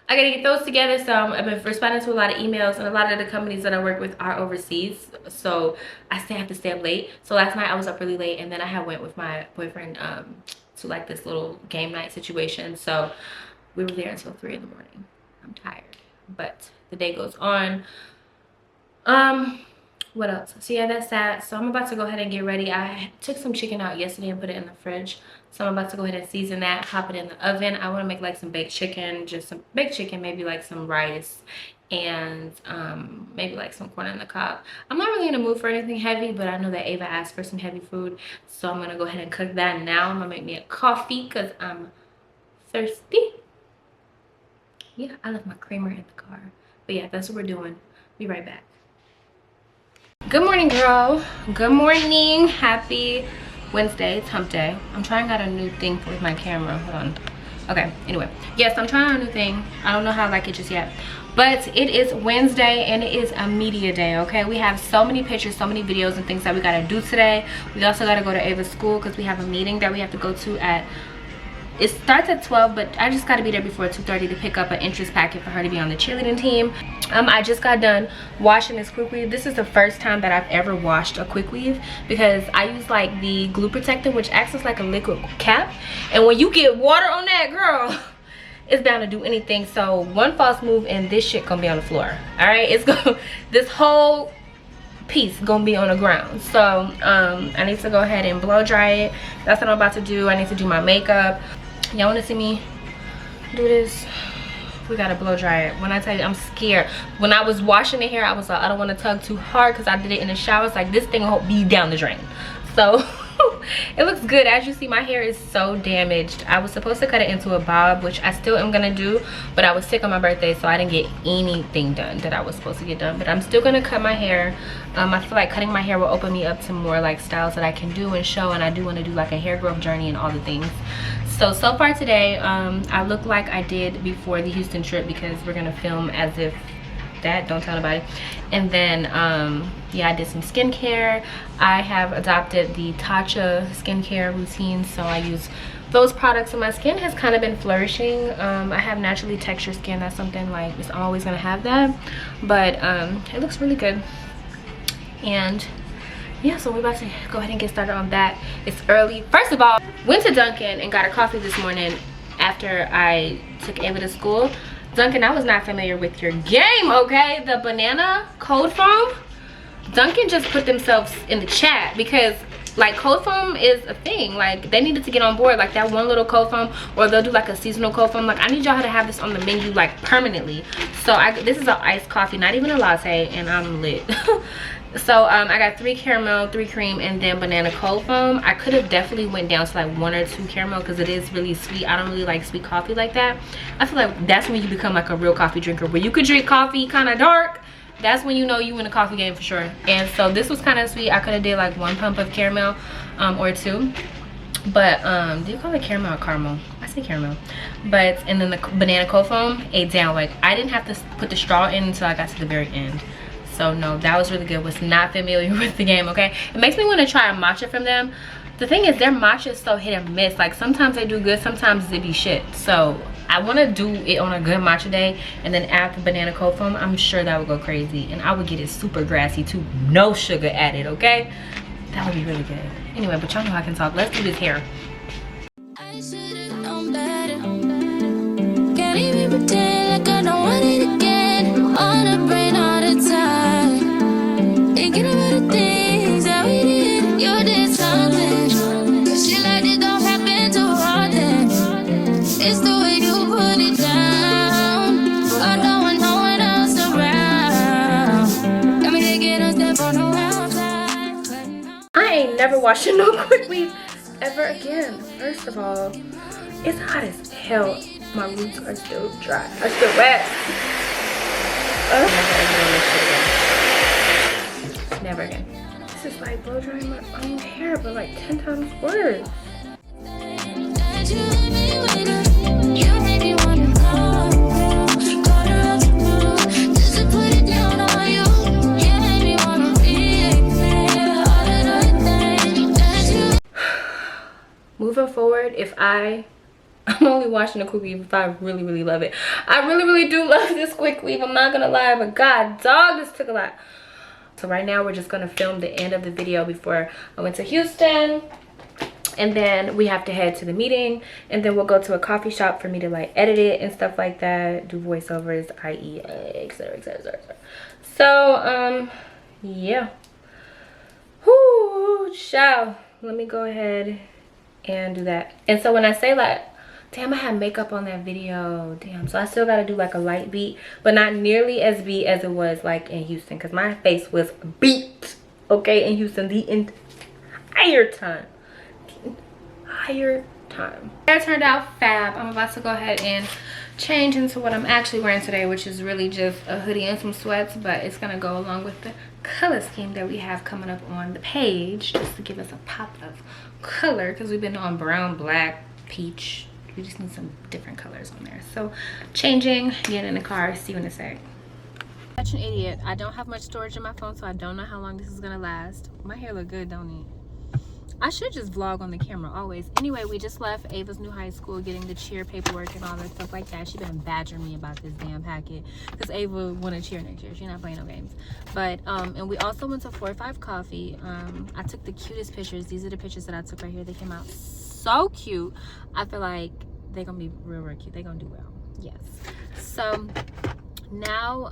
Speaker 9: I gotta get those together. So I've been responding to a lot of emails, and a lot of the companies that I work with are overseas, so I still have to stay up late. So last night I was up really late, and then I went with my boyfriend to like this little game night situation. So we were there until 3 in the morning. I'm tired, but the day goes on. What else? So yeah, that's that. So I'm about to go ahead and get ready. I took some chicken out yesterday and put it in the fridge. So I'm about to go ahead and season that, pop it in the oven. I want to make like some baked chicken, just some baked chicken, maybe like some rice, and maybe like some corn on the cob. I'm not really in the mood for anything heavy, but I know that Ava asked for some heavy food, so I'm gonna go ahead and cook that now. I'm gonna make me a coffee because I'm thirsty. Yeah, I left my creamer in the car. But yeah, that's what we're doing. Be right back. Good morning, girl. Good morning. Happy Wednesday. It's hump day. I'm trying out a new thing with my camera. Hold on. Okay, anyway. Yes, I'm trying out a new thing. I don't know how I like it just yet. But it is Wednesday and it is a media day, okay? We have so many pictures, so many videos and things that we gotta do today. We also gotta go to Ava's school because we have a meeting that we have to go to at, it starts at 12, but I just got to be there before 2:30 to pick up an interest packet for her to be on the cheerleading team. I just got done washing this quick weave. This is the first time that I've ever washed a quick weave because I use like the glue protector, which acts as like a liquid cap. And when you get water on that, girl, it's bound to do anything. So one false move and this shit gonna be on the floor. All right, it's gonna, this whole piece gonna be on the ground. So I need to go ahead and blow dry it. That's what I'm about to do. I need to do my makeup. Y'all want to see me do this? We gotta blow dry it. When I tell you, I'm scared. When I was washing the hair, I was like, I don't want to tug too hard because I did it in the shower. It's like this thing will be down the drain. So it looks good. As you see, my hair is so damaged. I was supposed to cut it into a bob, which I still am gonna do, but I was sick on my birthday, so I didn't get anything done that I was supposed to get done. But I'm still gonna cut my hair. I feel like cutting my hair will open me up to more like styles that I can do and show, and I do want to do like a hair growth journey and all the things. So far today, I look like I did before the Houston trip because we're gonna film as if that, don't tell nobody. And then yeah, I did some skincare. I have adopted the Tatcha skincare routine, so I use those products, and my skin has kind of been flourishing. I have naturally textured skin. That's something like I'm always gonna have that, but it looks really good. And yeah, so we're about to go ahead and get started on that. It's early. First of all, went to Dunkin' and got a coffee this morning after I took Ava to school. Dunkin', I was not familiar with your game, okay? The banana cold foam, Dunkin' just put themselves in the chat because like cold foam is a thing. Like they needed to get on board, like that one little cold foam, or they'll do like a seasonal cold foam. Like I need y'all to have this on the menu like permanently. So this is an iced coffee, not even a latte, and I'm lit. So I got 3 caramel, 3 cream, and then banana cold foam. I could have definitely went down to like 1 or 2 caramel because it is really sweet. I don't really like sweet coffee like that. I feel like that's when you become like a real coffee drinker, where you could drink coffee kind of dark. That's when you know you in a coffee game for sure. And so this was kind of sweet. I could have did like 1 pump of caramel or 2. But do you call it caramel or caramel? I say caramel. But and then the banana cold foam ate down. Like I didn't have to put the straw in until I got to the very end. So no, that was really good. Was not familiar with the game, okay? It makes me want to try a matcha from them. The thing is, their matcha is so hit and miss. Like sometimes they do good, sometimes they be shit. So
Speaker 1: I want to do it on a good matcha day and then add the banana cold foam. I'm sure that would go crazy, and I would get it super grassy too, no sugar added. Okay, that would be really good. Anyway, but y'all know I can talk. Let's do this hair.
Speaker 3: I should've known better. Can't even pretend like I don't want it again. On the brain all the time. Thinking about the things that we did. You did something. But shit like this don't happen too often. It's the way you put it down. I don't want no one else around. Got me taking a step on the outside.
Speaker 1: I ain't never washing no quick weave ever again. First of all, it's hot as hell. My roots are still dry. Are still wet. Never again. This is like blow drying my own hair, but like 10 times worse.
Speaker 3: That you let me wait. You made me wanna call her up just to put it down on you. You made me wanna replay all of the things that you.
Speaker 1: Moving forward, I'm only washing a quick weave if I really, really love it. I really, really do love this quick weave. I'm not gonna lie, but god dog, this took a lot. So right now we're just gonna film the end of the video before I went to Houston, and then we have to head to the meeting, and then we'll go to a coffee shop for me to like edit it and stuff like that, do voiceovers, i.e. etc, etc. So yeah. Whoo, ciao. Let me go ahead and do that. And so when I say like, damn, I had makeup on that video, damn, so I still gotta do like a light beat, but not nearly as beat as it was like in Houston, because my face was beat, okay, in Houston the entire time. Hair turned out fab. I'm about to go ahead and change into what I'm actually wearing today, which is really just a hoodie and some sweats, but it's gonna go along with the color scheme that we have coming up on the page, just to give us a pop of color, because we've been on brown, black, peach. We just need some different colors on there. So changing, getting in the car, see you in a sec. Such an idiot. I don't have much storage in my phone, so I don't know how long this is gonna last. My hair look good, don't it? I should just vlog on the camera always. Anyway, we just left Ava's new high school, getting the cheer paperwork and all that stuff like that. She been badgering me about this damn packet, because Ava want to cheer next year. She's not playing no games. But and we also went to 4-5 Coffee. I took the cutest pictures. These are the pictures that I took right here. They came out so cute. I feel like they're gonna be real cute. They're gonna do well. Yes. So now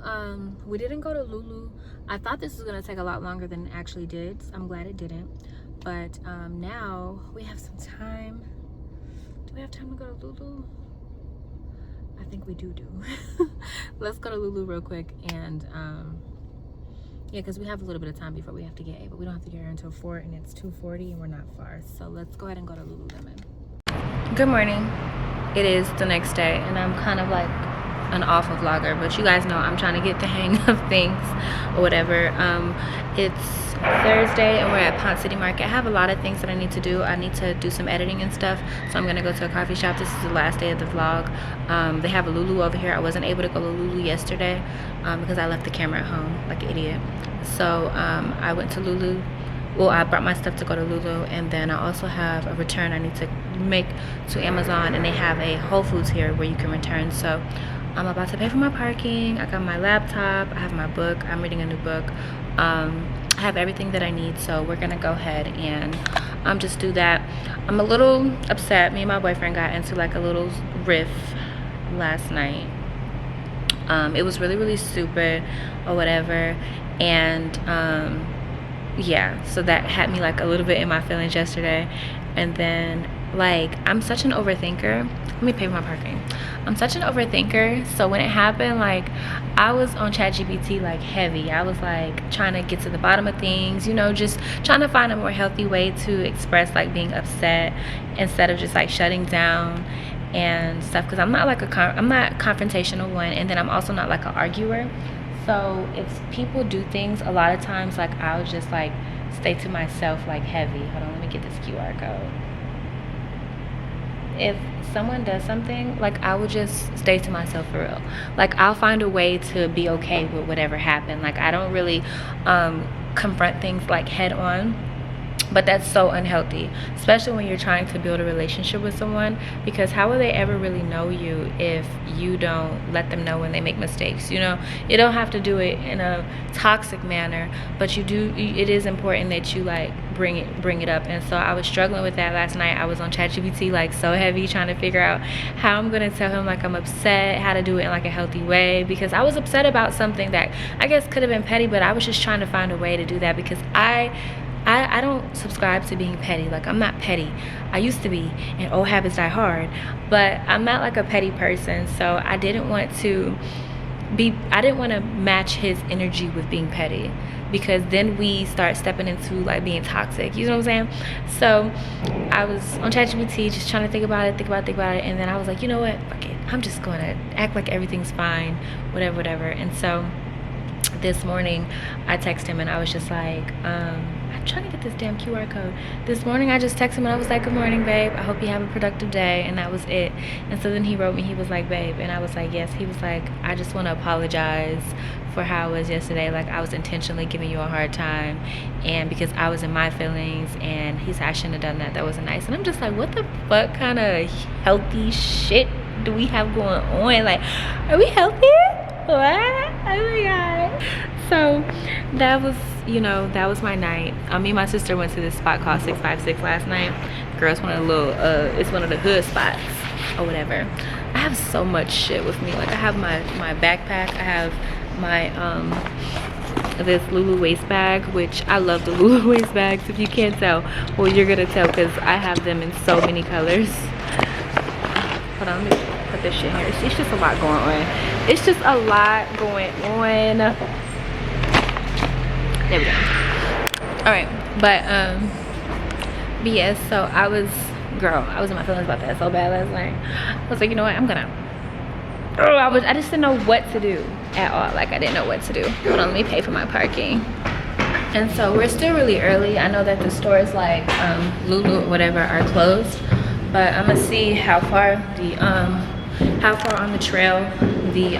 Speaker 1: we didn't go to Lulu. I thought this was gonna take a lot longer than it actually did. I'm glad it didn't. But now we have some time. Do we have time to go to Lulu? I think we do. Let's go to Lulu real quick, and yeah, because we have a little bit of time before we have to get Ava. We don't have to get her until 4, and it's 2:40, and we're not far. So let's go ahead and go to Lululemon. Good morning. It is the next day, and I'm kind of like an awful vlogger, but you guys know I'm trying to get the hang of things or whatever. It's Thursday, and we're at Pont City Market. I have a lot of things that I need to do. I need to do some editing and stuff, so I'm gonna go to a coffee shop. This is the last day of the vlog. They have a Lulu over here. I wasn't able to go to Lulu yesterday because I left the camera at home like an idiot. So I went to Lulu. Well, I brought my stuff to go to Lulu, and then I also have a return I need to make to Amazon, and they have a Whole Foods here where you can return. So I'm about to pay for my parking. I got my laptop, I have my book, I'm reading a new book. I have everything that I need, so we're gonna go ahead and just do that. I'm a little upset. Me and my boyfriend got into like a little riff last night. It was really stupid or whatever, and yeah, so that had me like a little bit in my feelings yesterday. And then like, I'm such an overthinker. Let me pay for my parking. I'm such an overthinker, so when it happened, like, I was on ChatGPT like heavy. I was like trying to get to the bottom of things, you know, just trying to find a more healthy way to express like being upset instead of just like shutting down and stuff, because I'm not like I'm not confrontational one, and then I'm also not like an arguer. So if people do things, a lot of times like I'll just like stay to myself like heavy. Hold on, let me get this QR code. If someone does something, like, I would just stay to myself for real. Like, I'll find a way to be okay with whatever happened. Like, I don't really confront things like head on.
Speaker 9: But that's so unhealthy, especially when you're trying to build a relationship with someone, because how will they ever really know you if you don't let them know when they make mistakes? You know, you don't have to do it in a toxic manner, but you do. It is important that you like bring it up. And so I was struggling with that last night. I was on ChatGPT like so heavy trying to figure out how I'm gonna tell him like I'm upset, how to do it in like a healthy way, because I was upset about something that I guess could have been petty, but I was just trying to find a way to do that, because I don't subscribe to being petty. Like, I'm not petty. I used to be, and old habits die hard, but I'm not like a petty person. So I didn't want to match his energy with being petty, because then we start stepping into like being toxic, you know what I'm saying? So I was on ChatGPT just trying to think about it, and then I was like, you know what, fuck it, I'm just gonna act like everything's fine, whatever. And so this morning I texted him and I was just like, I'm trying to get this damn QR code. This morning I just texted him and I was like, good morning, babe, I hope you have a productive day, and that was it. And so then he wrote me, he was like, babe, and I was like, yes. He was like, I just want to apologize for how it was yesterday. Like, I was intentionally giving you a hard time, and because I was in my feelings, and he said I shouldn't have done that, that wasn't nice. And I'm just like, what the fuck kind of healthy shit do we have going on? Like, are we healthy? What? Oh my god. So that was, you know, that was my night. Me and my sister went to this spot called 656 last night. Girl, it's one of the little it's one of the hood spots or whatever. I have so much shit with me. Like, I have my backpack, I have my this Lulu waist bag, which I love the Lulu waist bags. If you can't tell, well, you're gonna tell, because I have them in so many colors. Hold on, let me put this shit here. It's just a lot going on. It's just a lot going on. There we go. All right, but yes, so I was in my feelings about that so bad last night. I was like, you know what, I just didn't know what to do at all. Like, I didn't know what to do. Hold on, let me pay for my parking. And so we're still really early. I know that the stores like Lulu or whatever are closed, but I'm gonna see how far on the trail the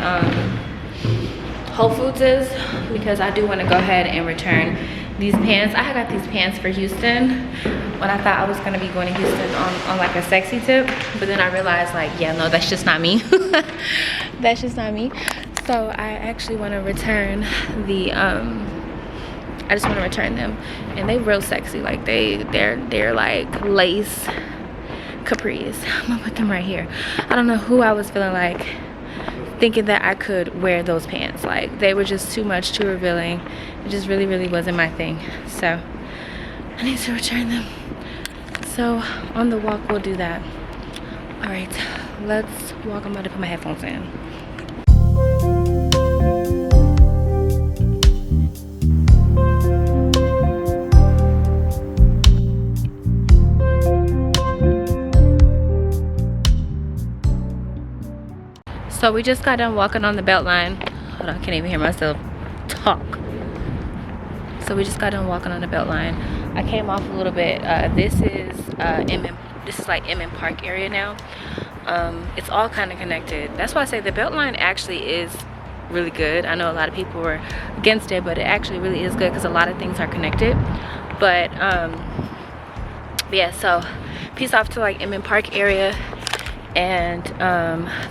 Speaker 9: Whole Foods is, because I do want to go ahead and return these pants. I had got these pants for Houston when I thought I was gonna be going to Houston on like a sexy tip, but then I realized, like, yeah, no, that's just not me. That's just not me. So I actually want to return the I just want to return them, and they real sexy. Like, they're like lace capris. I'm gonna put them right here. I don't know who I was feeling like thinking that I could wear those pants. Like, they were just too much, too revealing. It just really wasn't my thing. So I need to return them. So on the walk we'll do that. All right, let's walk. I'm about to put my headphones in. So we just got done walking on the Beltline. Hold on, I can't even hear myself talk. So we just got done walking on the Beltline. I came off a little bit. This is like MM Park area now. It's all kind of connected. That's why I say the Beltline actually is really good. I know a lot of people were against it, but it actually really is good because a lot of things are connected. But yeah, so peace off to like MM Park area. And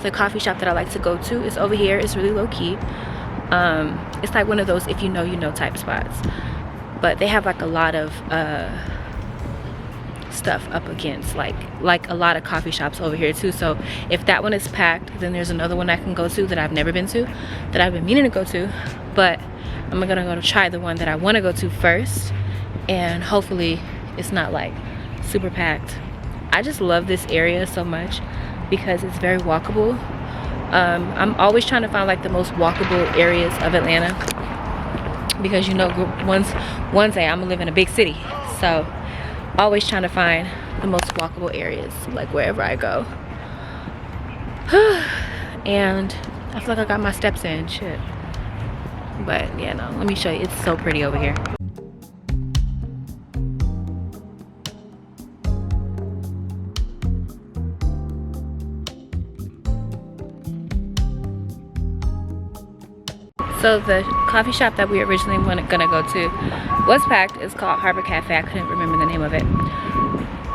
Speaker 9: the coffee shop that I like to go to is over here. It's really low key. It's like one of those if you know you know type spots, but they have like a lot of stuff up against like a lot of coffee shops over here too. So if that one is packed, then there's another one I can go to that I've never been to, that I've been meaning to go to, but I'm gonna go to try the one that I want to go to first, and hopefully it's not like super packed. I just love this area so much because it's very walkable. I'm always trying to find like the most walkable areas of Atlanta, because you know, one day I'm gonna live in a big city, so always trying to find the most walkable areas like wherever I go. And I feel like I got my steps in, shit. But yeah, no, let me show you. It's so pretty over here. So the coffee shop that we originally gonna go to was packed. It's called Harbor Cafe. I couldn't remember the name of it.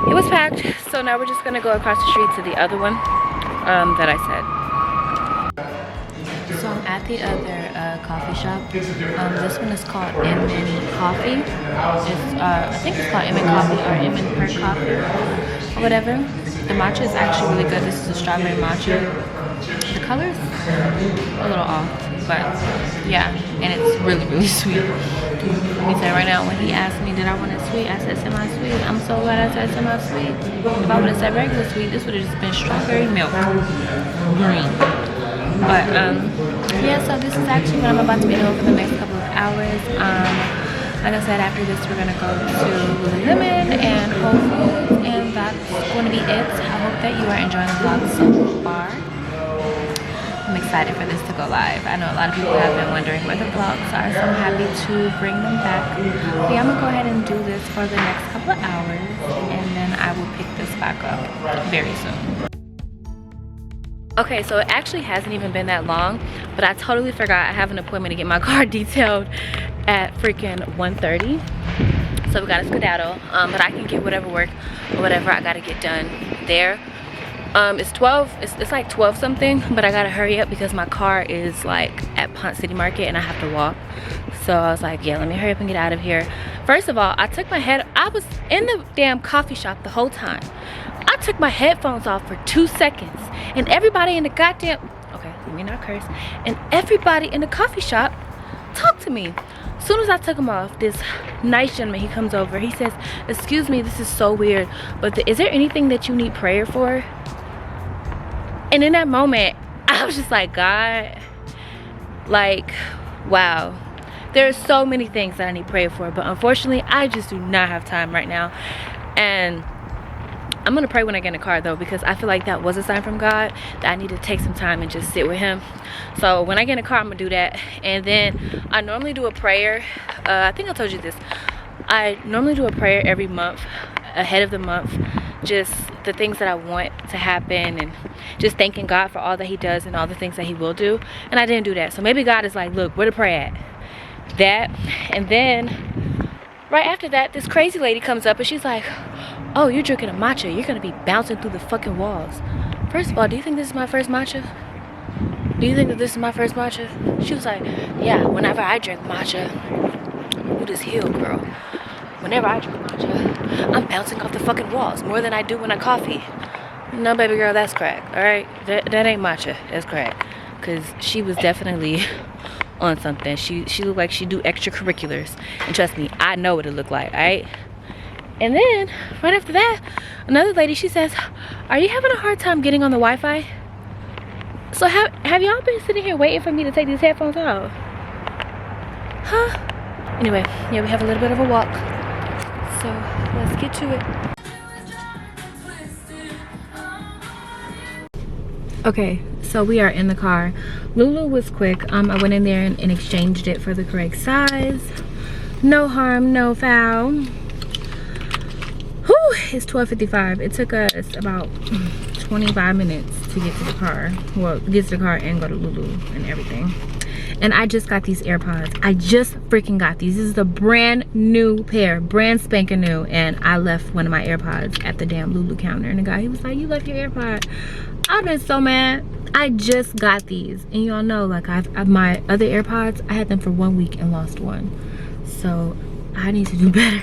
Speaker 9: It was packed, so now we're just gonna go across the street to the other one that I said. So I'm at the other coffee shop. This one is called M&M Coffee. I think it's called M&M Coffee or M&M Per Coffee or whatever. The matcha is actually really good. This is a strawberry matcha. The color is a little off, but yeah, and it's really, really sweet. Let me say right now, when he asked me did I want it sweet, I said semi-sweet. I'm so glad I said semi-sweet. If I would have said regular sweet, this would have just been strawberry milk, green. But yeah, so this is actually what I'm about to be doing for the next couple of hours. Like I said, after this we're gonna go to Lululemon and Whole Foods, and that's going to be it. I hope that you are enjoying the vlog so far. I'm excited for this to go live. I know a lot of people have been wondering where the vlogs are, so I'm happy to bring them back. But yeah, I'm gonna go ahead and do this for the next couple of hours, and then I will pick this back up very soon. Okay, so it actually hasn't even been that long, but I totally forgot I have an appointment to get my car detailed at freaking 1:30. So we gotta skedaddle, but I can get whatever work or whatever I gotta get done there. It's 12, it's like 12 something, but I gotta hurry up because my car is like at Ponce City Market and I have to walk. So I was like, yeah, let me hurry up and get out of here. First of all, I was in the damn coffee shop the whole time. I took my headphones off for 2 seconds, and everybody in the goddamn, okay, let me not curse, and everybody in the coffee shop talked to me. As soon as I took them off, this nice gentleman, he comes over, he says, excuse me, this is so weird, but is there anything that you need prayer for? And in that moment, I was just like, God, like, wow. There are so many things that I need prayer for, but unfortunately, I just do not have time right now. And I'm gonna pray when I get in the car though, because I feel like that was a sign from God that I need to take some time and just sit with him. So when I get in the car, I'm gonna do that. And then I normally do a prayer. I think I told you this. I normally do a prayer every month, ahead of the month, just the things that I want to happen and just thanking God for all that he does and all the things that he will do. And I didn't do that. So maybe God is like, look, where to pray at? That. And then right after that, this crazy lady comes up and she's like, oh, you're drinking a matcha. You're gonna be bouncing through the fucking walls. First of all, do you think this is my first matcha? Do you think that this is my first matcha? She was like, yeah, whenever I drink matcha, who does heal, girl? Whenever I drink matcha, I'm bouncing off the fucking walls more than I do when I coffee. No, baby girl, that's crack, all right? That ain't matcha, that's crack. Because she was definitely on something. She looked like she do extracurriculars. And trust me, I know what it looked like, all right? And then, right after that, another lady, she says, are you having a hard time getting on the Wi-Fi? So have y'all been sitting here waiting for me to take these headphones out? Huh? Anyway, yeah, we have a little bit of a walk. So, let's get to it. Okay, so we are in the car. Lulu was quick. I went in there and exchanged it for the correct size. No harm, no foul. Whew, it's 12:55. It took us about 25 minutes to get to the car. Well, get to the car and go to Lulu and everything. And I just got these AirPods. I just freaking got these. This is a brand new pair, brand spanking new. And I left one of my AirPods at the damn Lulu counter. And the guy, he was like, you left your AirPod. I've been so mad. I just got these. And y'all know, like, my other AirPods, I had them for 1 week and lost one. So I need to do better.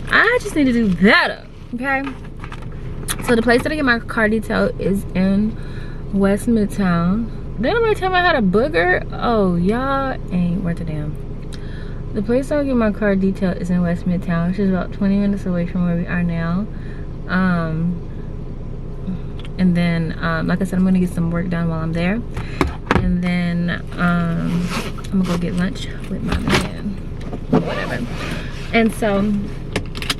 Speaker 9: I just need to do better, okay? So the place that I get my car detailed is in West Midtown. Then nobody tell me how to booger. Oh, y'all ain't worth a damn. The place I get my car detailed is in West Midtown, which is about 20 minutes away from where we are now. And then, like I said, I'm gonna get some work done while I'm there. And then I'm gonna go get lunch with my man, whatever. And so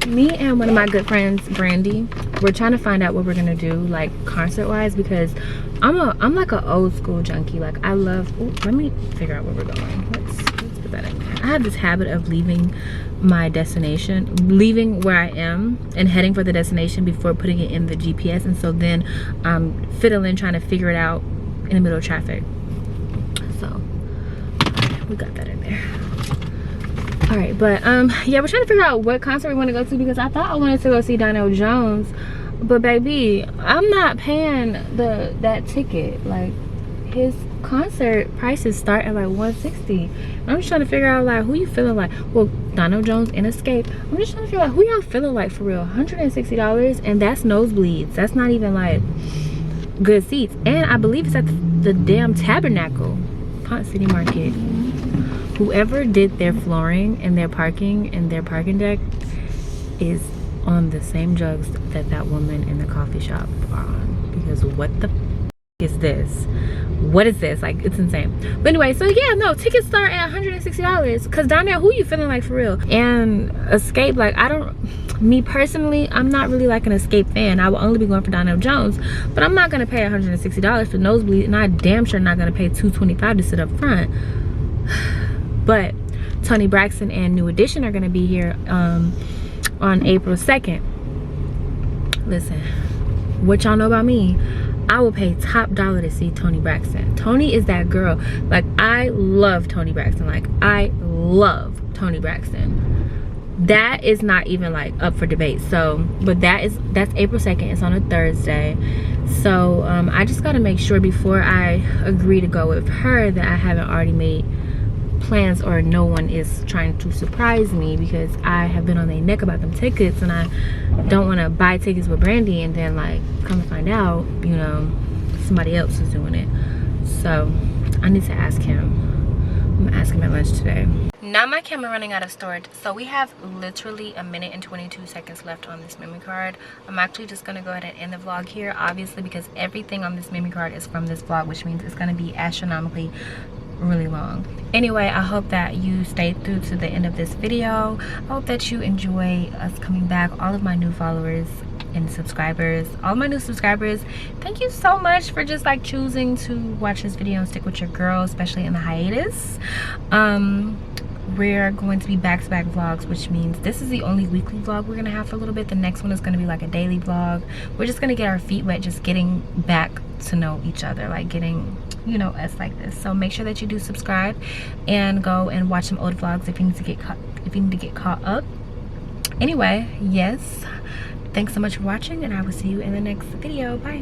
Speaker 9: me and one of my good friends, Brandy, we're trying to find out what we're gonna do, like concert wise, because I'm like an old school junkie. Like I love, ooh, let me figure out where we're going. Let's put that in there. I have this habit of leaving my destination, leaving where I am and heading for the destination before putting it in the GPS, and so then fiddling trying to figure it out in the middle of traffic. So
Speaker 1: we got that in there. All right, but yeah, we're trying to figure out what concert we want to go to, because I thought I wanted to go see Donell Jones, but baby, I'm not paying that ticket. Like, his concert prices start at like $160. I'm just trying to figure out like who you feeling like. Well, Donell Jones and Escape. I'm just trying to figure out who y'all feeling like for real. $160, and that's nosebleeds. That's not even like good seats. And I believe it's at the damn Tabernacle, Ponce City Market. Whoever did their flooring and their parking and their parking deck is on the same drugs that woman in the coffee shop are on. Because what the is this? What is this? Like, it's insane. But anyway, so yeah, no, tickets start at $160. Because down there, who you feeling like for real? And Escape, like, me personally, I'm not really like an Escape fan. I will only be going for Donell Jones, but I'm not gonna pay $160 for nosebleed, and I damn sure not gonna pay $225 to sit up front. But Toni Braxton and New Edition are gonna be here on April 2nd. Listen, what y'all know about me? I will pay top dollar to see Toni Braxton. Toni is that girl. Like, I love Toni Braxton. Like, I love Toni Braxton. That is not even like up for debate. So, but that's April 2nd. It's on a Thursday. So I just gotta make sure before I agree to go with her that I haven't already made plans, or no one is trying to surprise me, because I have been on their neck about them tickets, and I don't want to buy tickets with Brandy and then like come to find out, you know, somebody else is doing it. So I need to ask him. I'm gonna ask him at lunch today. Now my camera running out of storage, so we have literally a minute and 22 seconds left on this memory card. I'm actually just gonna go ahead and end the vlog here, obviously, because everything on this memory card is from this vlog, which means it's gonna be astronomically really long. Anyway, I hope that you stayed through to the end of this video. I hope that you enjoy us coming back. All of my new followers and subscribers, all my new subscribers, thank you so much for just like choosing to watch this video and stick with your girl, especially in the hiatus. We're going to be back-to-back vlogs, which means this is the only weekly vlog we're gonna have for a little bit. The next one is gonna be like a daily vlog. We're just gonna get our feet wet, just getting back to know each other, like getting, you know, us like this. So make sure that you do subscribe and go and watch some old vlogs if you need to get caught up. Anyway, yes, thanks so much for watching, and I will see you in the next video. Bye.